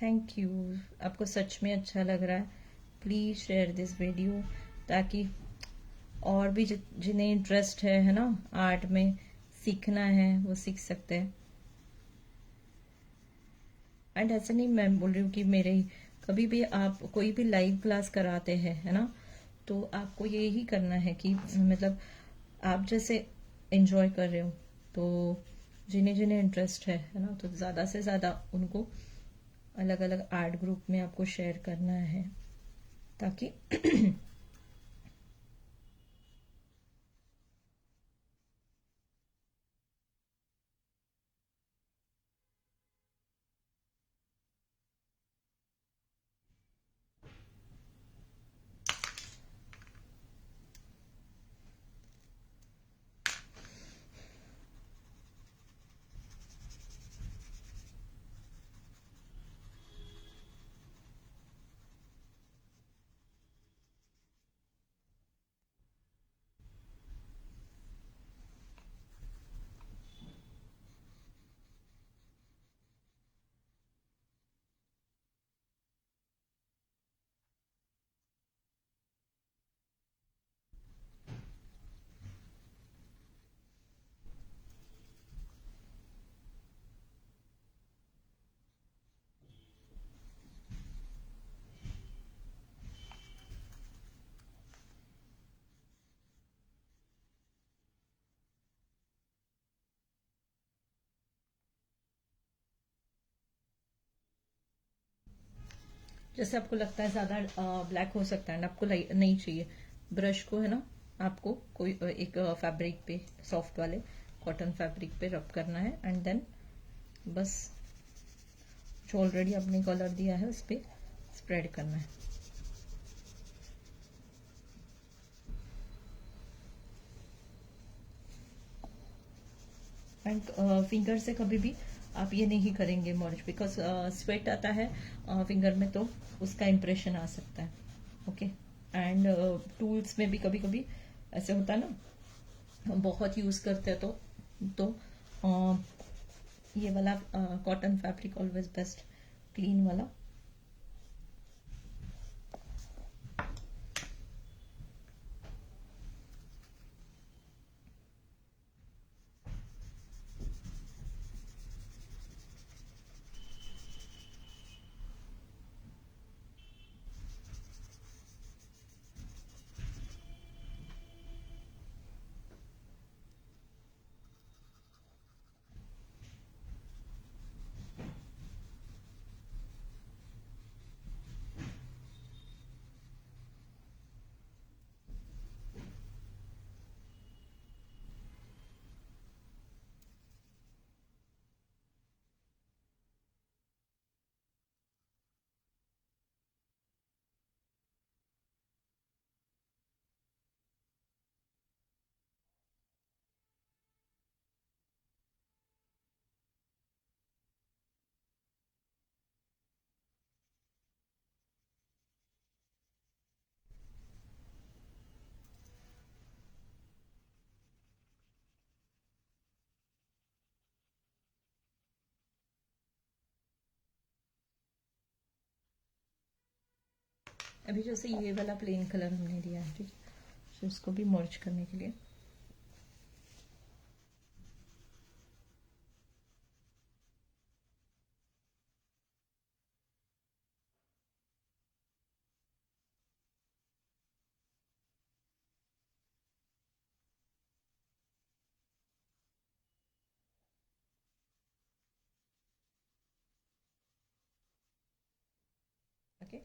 Thank you. आपको सच में अच्छा लग रहा है, प्लीज़ शेयर दिस वीडियो, ताकि और भी जिन्हें इंटरेस्ट है ना, आर्ट में सीखना है, वो सीख सकते हैं। एंड ऐसे नहीं मैं बोल रही हूँ कि मेरे ही, कभी भी आप कोई भी लाइव क्लास कराते हैं, है ना, तो आपको यही करना है कि मतलब आप जैसे एंजॉय कर रहे हो, तो जिन्हें जिन्हें इंटरेस्ट है ना, तो ज़्यादा से ज़्यादा उनको अलग अलग आर्ट ग्रुप में आपको शेयर करना है, ताकि जैसे आपको लगता है ज्यादा ब्लैक हो सकता है एंड आपको नहीं चाहिए, ब्रश को है ना, आपको कोई एक फैब्रिक पे, सॉफ्ट वाले कॉटन फैब्रिक पे रब करना है, एंड देन बस जो ऑलरेडी आपने कलर दिया है उस पर स्प्रेड करना है। एंड फिंगर से कभी भी आप ये नहीं करेंगे मर्ज, बिकॉज स्वेट आता है फिंगर में, तो उसका इम्प्रेशन आ सकता है। ओके। एंड टूल्स में भी कभी कभी ऐसे होता है ना, हम बहुत यूज करते हैं, तो ये वाला cotton fabric always best, clean वाला। अभी जैसे ये वाला प्लेन कलर हमने दिया है, ठीक है, तो इसको भी मर्ज करने के लिए ओके।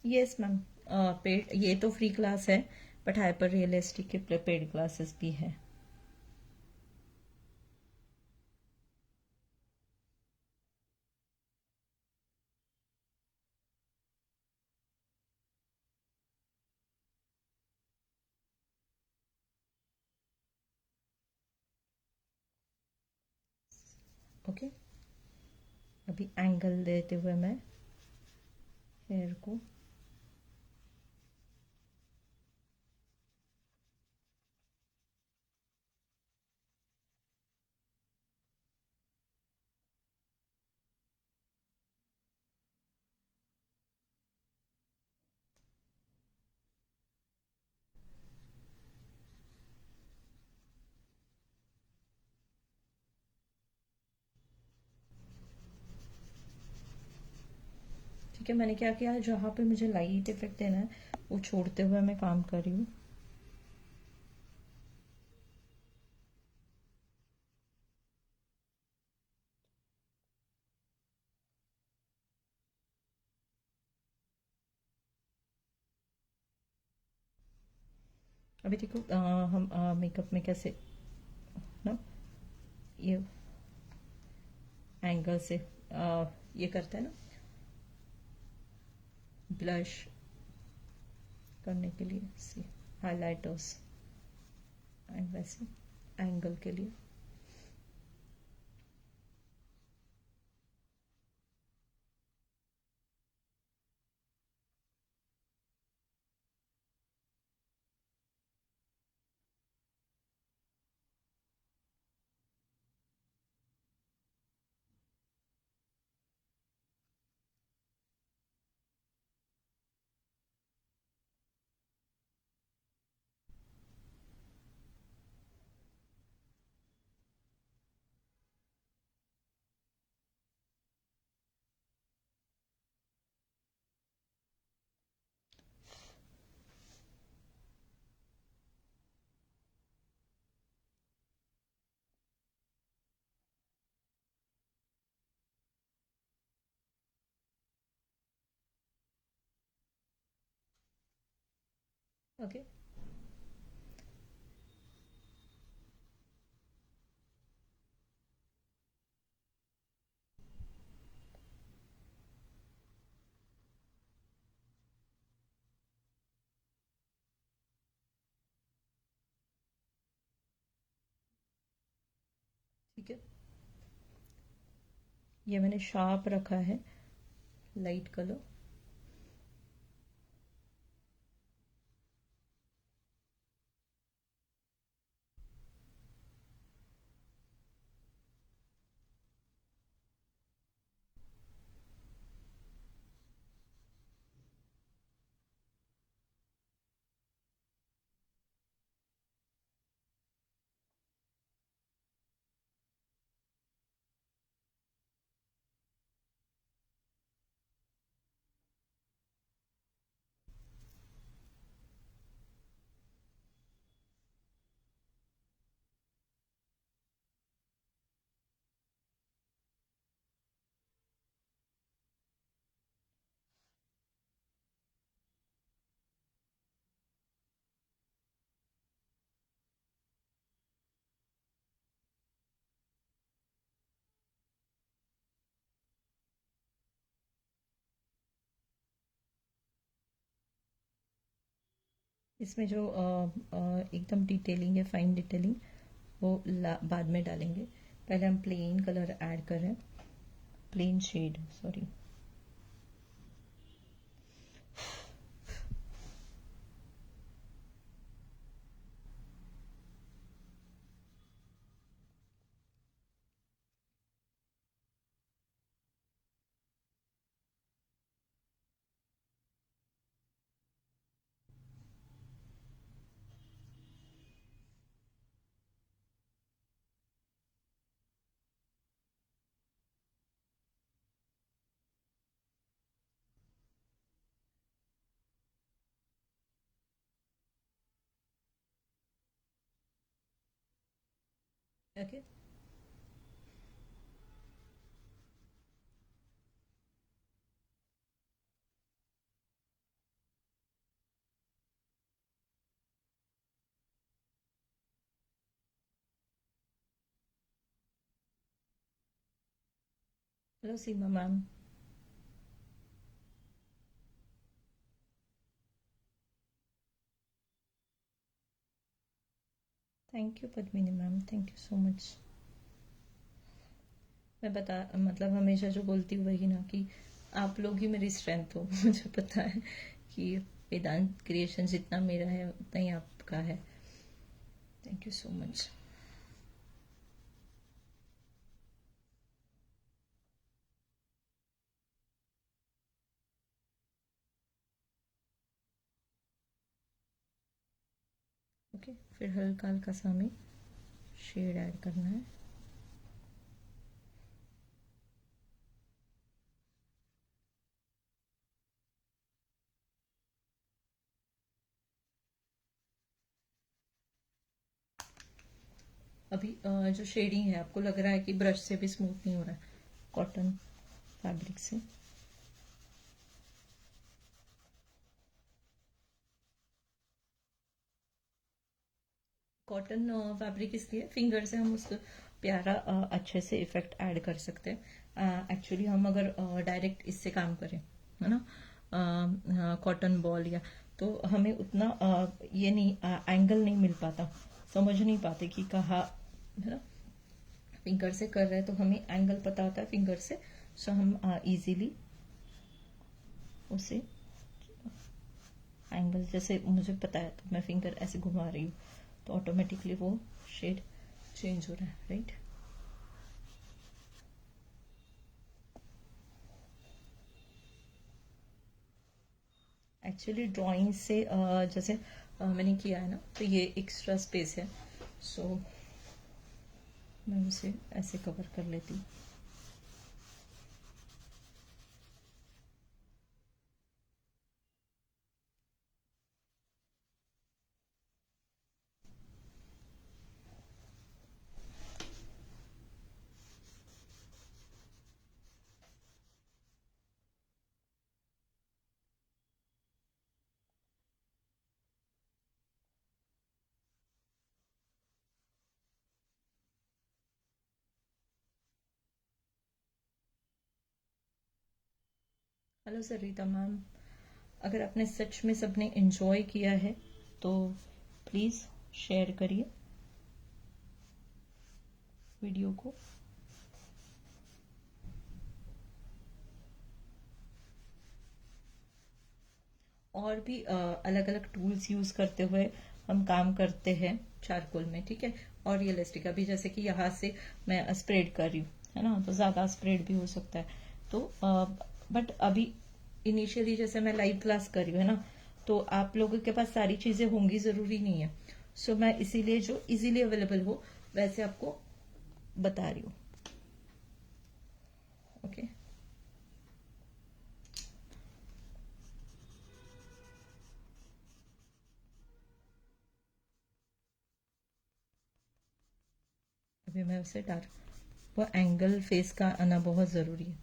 यस मैम, पेड ये तो फ्री क्लास है, बट हाइपर रियलिस्टिक के पेड क्लासेस भी है। ओके, अभी एंगल देते हुए मैं हेयर को ठीक है, मैंने क्या किया, जहाँ पे मुझे लाइट इफेक्ट देना है वो छोड़ते हुए मैं काम कर रही हूँ। अभी देखो हम मेकअप में कैसे ना ये एंगल से ये करते हैं ना, ब्लश करने के लिए सी हाइलाइटर्स, एंड वैसे एंगल के लिए ओके। ठीक है, ये मैंने शार्प रखा है लाइट कलर। इसमें जो एकदम डिटेलिंग है, फाइन डिटेलिंग, वो बाद में डालेंगे। पहले हम प्लेन कलर ऐड कर रहे हैं। Plain shade, sorry. Okay, hello Seema ma'am. Thank you Padmini ma'am, thank you so much. मैं बता मतलब हमेशा जो बोलती हूँ वही ना, कि आप लोग ही मेरी स्ट्रेंथ हो। मुझे पता है कि वेदांत क्रिएशन जितना मेरा है उतना ही आपका है। Thank you so much. Okay, फिर हल्का हल्का सा हमें शेड ऐड करना है। अभी जो शेडिंग है आपको लग रहा है कि ब्रश से भी स्मूथ नहीं हो रहा है कॉटन फैब्रिक से। कॉटन फैब्रिक इसलिए फिंगर से हम उसको प्यारा अच्छे से इफेक्ट ऐड कर सकते हैं। एक्चुअली हम अगर डायरेक्ट इससे काम करें, है ना, कॉटन बॉल या, तो हमें उतना ये नहीं एंगल नहीं मिल पाता, समझ नहीं पाते कि कहाँ, है ना। फिंगर से कर रहे हैं तो हमें एंगल पता होता है फिंगर से, सो हम इजीली उसे एंगल, जैसे मुझे पता है तो मैं फिंगर ऐसे घुमा रही हूँ तो ऑटोमेटिकली वो शेड चेंज हो रहा है, राइट। एक्चुअली ड्राइंग से जैसे मैंने किया है ना, तो ये एक्स्ट्रा स्पेस है, सो मैं उसे ऐसे कवर कर लेती हूँ। हेलो सरिता मैम, अगर आपने सच में सबने एंजॉय किया है तो प्लीज़ शेयर करिए वीडियो को। और भी अलग अलग टूल्स यूज करते हुए हम काम करते हैं चारकोल में, ठीक है। और रियलिस्टिक, अभी जैसे कि यहाँ से मैं स्प्रेड कर रही हूँ, है ना, तो ज्यादा स्प्रेड भी हो सकता है। तो बट अभी इनिशियली जैसे मैं लाइव क्लास कर रही हूँ, है ना, तो आप लोगों के पास सारी चीजें होंगी जरूरी नहीं है। सो मैं इसीलिए जो इजीली अवेलेबल हो वैसे आपको बता रही हूँ। ओके, अभी मैं उसे डाल, वो एंगल फेस का आना बहुत जरूरी है,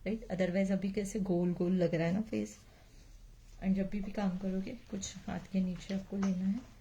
राइट। अदरवाइज अभी कैसे गोल गोल लग रहा है ना फेस। एंड जब भी काम करोगे कुछ हाथ के नीचे आपको लेना है।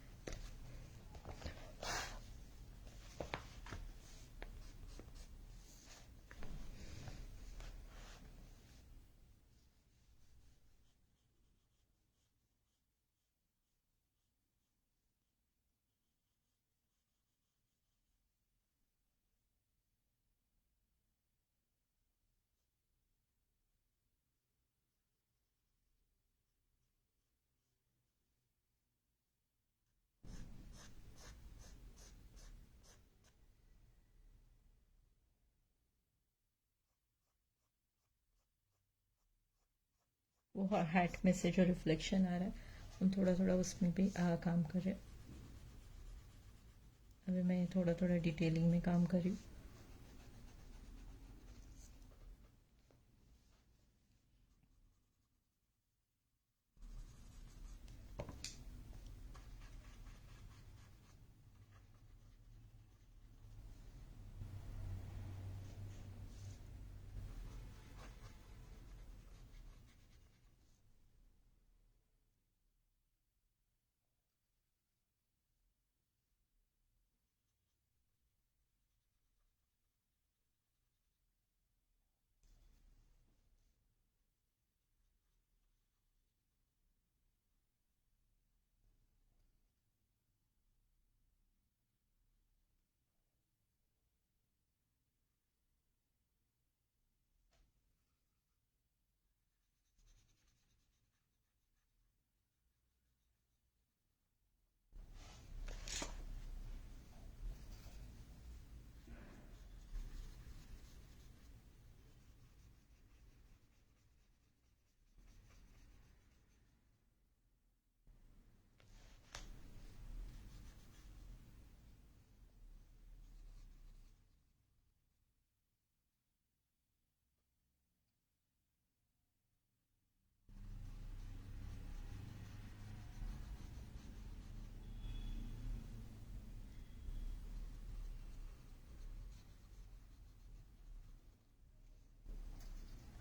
वो हैट में से जो रिफ्लेक्शन आ रहा है हम थोड़ा थोड़ा उसमें भी काम कर रहे हैं। अभी मैं थोड़ा थोड़ा डिटेलिंग में काम कर रही हूँ।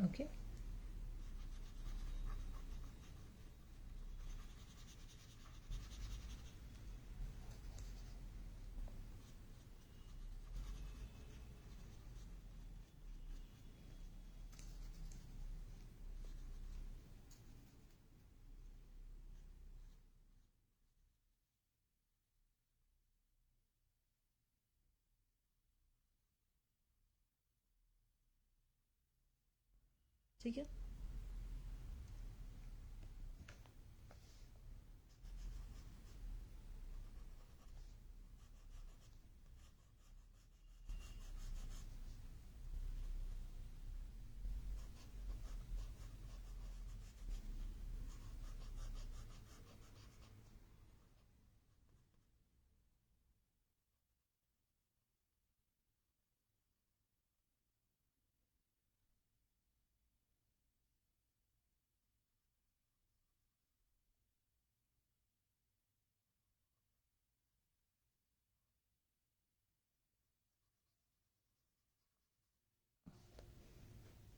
ओके ठीक है।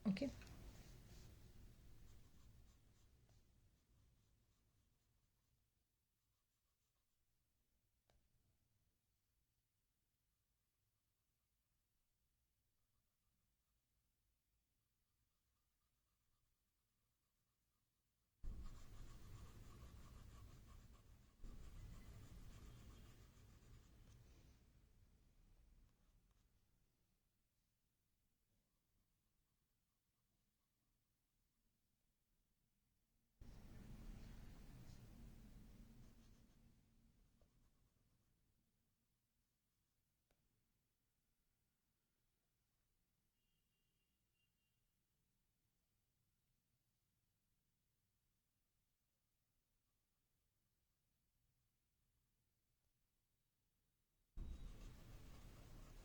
ओके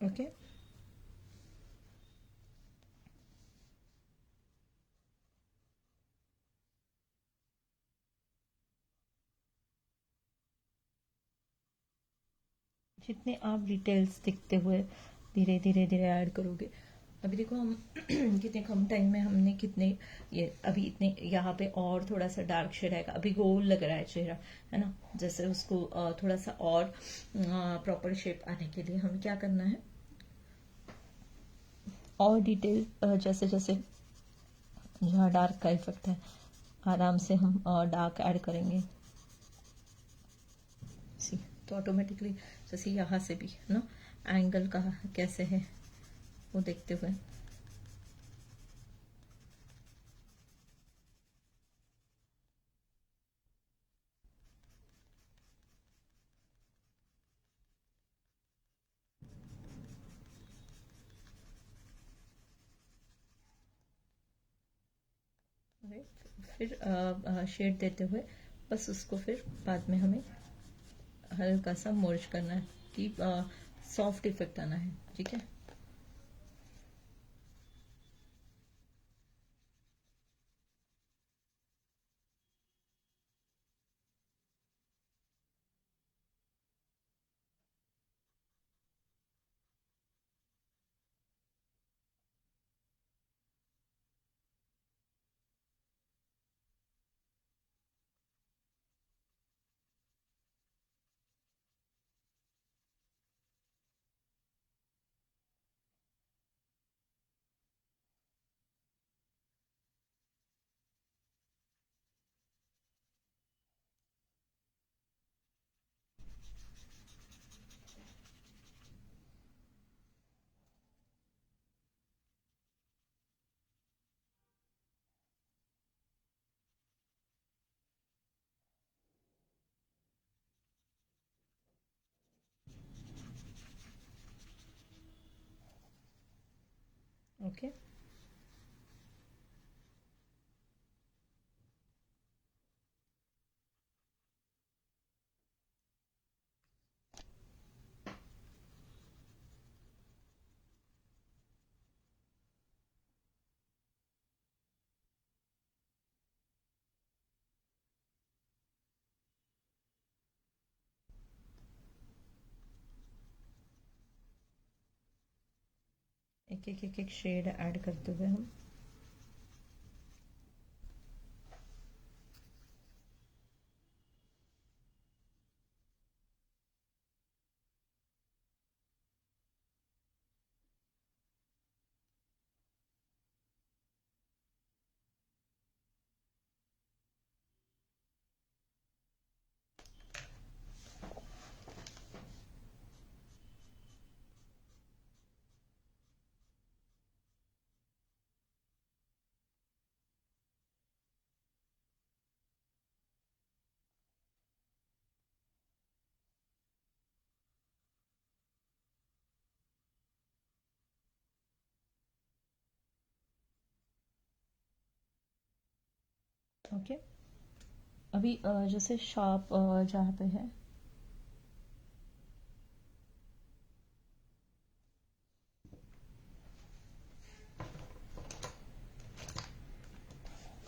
ओके जितने आप डिटेल्स दिखते हुए धीरे धीरे धीरे ऐड करोगे। अभी देखो हम कितने कम टाइम में हमने कितने ये अभी इतने यहाँ पे और थोड़ा सा डार्क शेड आएगा। अभी गोल लग रहा है चेहरा, है ना। जैसे उसको थोड़ा सा और प्रॉपर शेप आने के लिए हमें क्या करना है, और डिटेल जैसे जैसे जहाँ डार्क का इफेक्ट है आराम से हम डार्क ऐड करेंगे। सी तो ऑटोमेटिकली जैसे यहाँ से भी ना एंगल का कैसे है वो देखते हुए। फिर शेड देते हुए बस उसको फिर बाद में हमें हल्का सा मर्ज करना है कि सॉफ्ट इफेक्ट आना है, ठीक है। ओके, एक एक एक एक शेड ऐड करते हुए हम ओके। अभी जैसे शार्प जहाँ पे है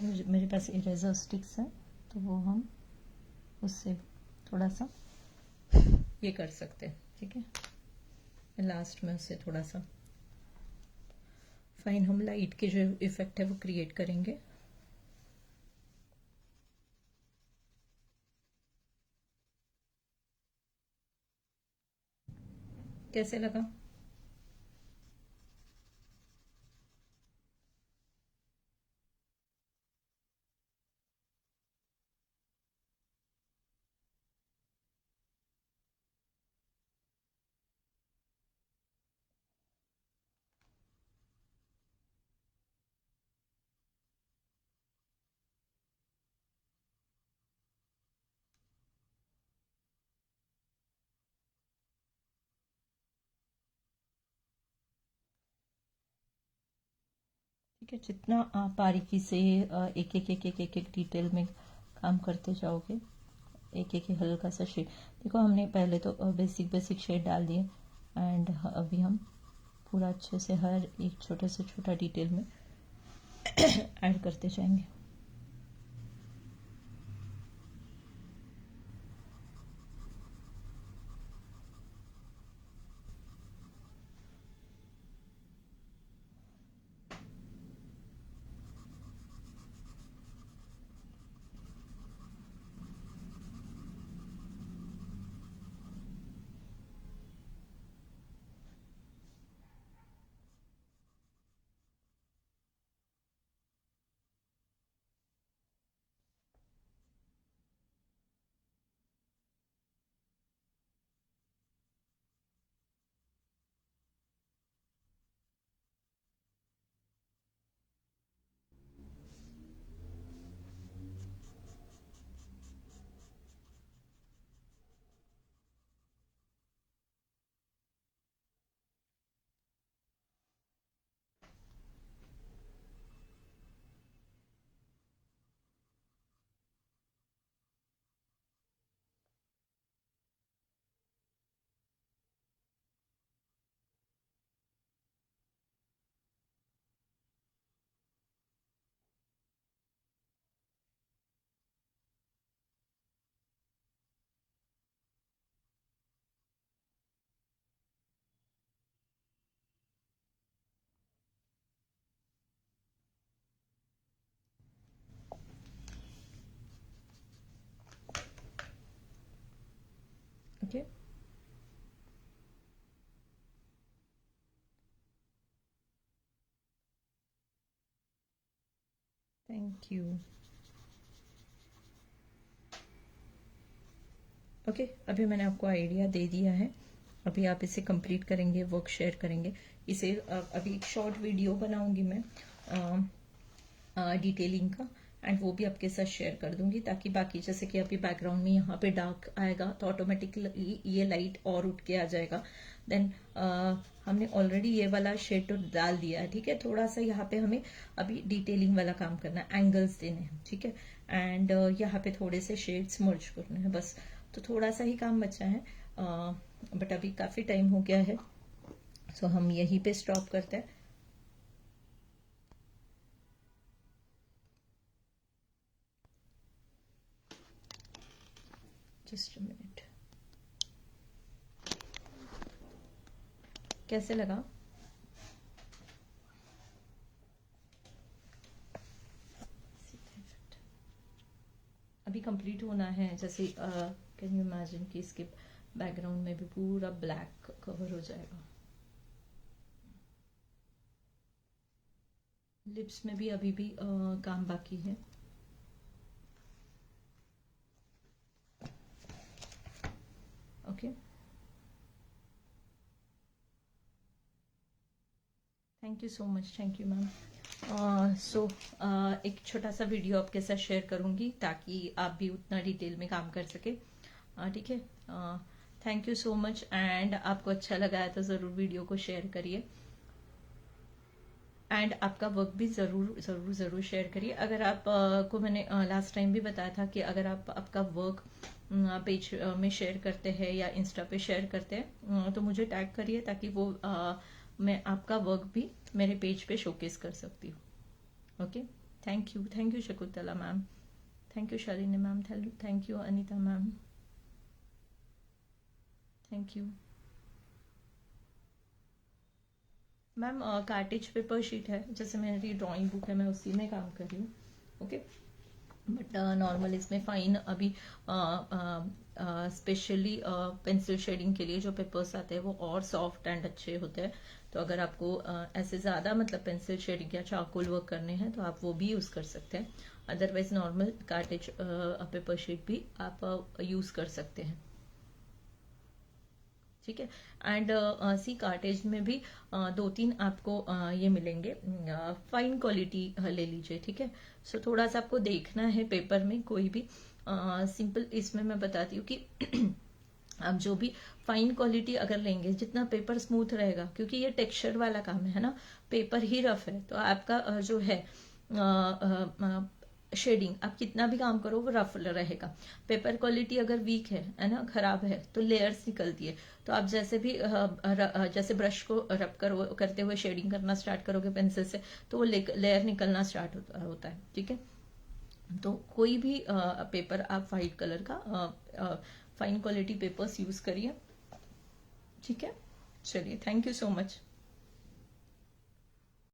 मेरे पास इरेजर स्टिक्स है, तो वो हम उससे थोड़ा सा ये कर सकते हैं, ठीक है। लास्ट में उससे थोड़ा सा फाइन हम लाइट के जो इफेक्ट है वो क्रिएट करेंगे। कैसे लगा? ठीक है, जितना आप बारीकी से एक एक एक एक एक एक डिटेल में काम करते जाओगे, एक एक हल्का सा शेड, देखो हमने पहले तो बेसिक बेसिक शेड डाल दिए, एंड अभी हम पूरा अच्छे से हर एक छोटे से छोटा डिटेल में ऐड करते जाएंगे। Okay, thank you. ओके, अभी मैंने आपको आइडिया दे दिया है। अभी आप इसे कंप्लीट करेंगे, वर्क शेयर करेंगे। इसे अभी एक शॉर्ट वीडियो बनाऊंगी मैं डिटेलिंग का, एंड वो भी आपके साथ शेयर कर दूंगी, ताकि बाकी जैसे कि अभी बैकग्राउंड में यहाँ पे डार्क आएगा तो ऑटोमेटिकली ये लाइट और उठ के आ जाएगा। देन हमने ऑलरेडी ये वाला शेड तो डाल दिया है, ठीक है। थोड़ा सा यहाँ पे हमें अभी डिटेलिंग वाला काम करना है, एंगल्स देने हैं, ठीक है। एंड यहाँ पे थोड़े से शेड्स मर्ज करने हैं बस। तो थोड़ा सा ही काम बचा है, बट अभी काफी टाइम हो गया है, सो हम यहीं पे स्टॉप करते हैं। Just a minute. कैसे लगा? अभी कंप्लीट होना है, जैसे कैन यू इमेजिन कि इसके बैकग्राउंड में भी पूरा ब्लैक कवर हो जाएगा। लिप्स में भी अभी भी काम बाकी है। Okay, thank you so much, thank you ma'am. So एक छोटा सा वीडियो आपके साथ शेयर करूंगी, ताकि आप भी उतना डिटेल में काम कर सके, ठीक है। Thank you so much, and आपको अच्छा लगा है तो ज़रूर वीडियो को शेयर करिए, एंड आपका वर्क भी ज़रूर ज़रूर ज़रूर शेयर करिए। अगर आप को मैंने लास्ट टाइम भी बताया था कि अगर आप आपका वर्क पेज में शेयर करते हैं या इंस्टा पे शेयर करते हैं, तो मुझे टैग करिए, ताकि वो मैं आपका वर्क भी मेरे पेज पे शोकेस कर सकती हूँ। Okay, thank you Shakuntala ma'am, thank you Shalini ma'am, thank you Anita ma'am, thank you ma'am. Cartridge paper sheet है, जैसे मेरी ड्राइंग बुक है, मैं उसी में काम कर रही हूँ। ओके, बट नॉर्मल इसमें फाइन अभी स्पेशली पेंसिल शेडिंग के लिए जो पेपर्स आते हैं वो और सॉफ्ट एंड अच्छे होते हैं। तो अगर आपको ऐसे ज़्यादा मतलब पेंसिल शेडिंग या चारकोल वर्क करने हैं तो आप वो भी यूज़ कर सकते हैं। Otherwise normal cartridge paper sheet भी आप यूज़ कर सकते हैं, ठीक है। एंड सी कार्टेज में भी 2-3 आपको ये मिलेंगे, फाइन क्वालिटी ले लीजिए, ठीक है। सो थोड़ा सा आपको देखना है पेपर में, कोई भी सिंपल इसमें मैं बताती हूँ कि आप जो भी फाइन क्वालिटी अगर लेंगे, जितना पेपर स्मूथ रहेगा, क्योंकि ये टेक्सचर वाला काम है ना, पेपर ही रफ है, तो आपका जो है शेडिंग आप कितना भी काम करो वो रफ रहेगा। पेपर क्वालिटी अगर वीक है ना, खराब है, तो लेयर्स निकलती है। तो आप जैसे भी जैसे ब्रश को रब करते हुए शेडिंग करना स्टार्ट करोगे पेंसिल से, तो वो लेयर निकलना स्टार्ट होता है, ठीक है। तो कोई भी पेपर आप वाइट कलर का फाइन क्वालिटी पेपर्स यूज करिए, ठीक है। चलिए, थैंक यू सो मच।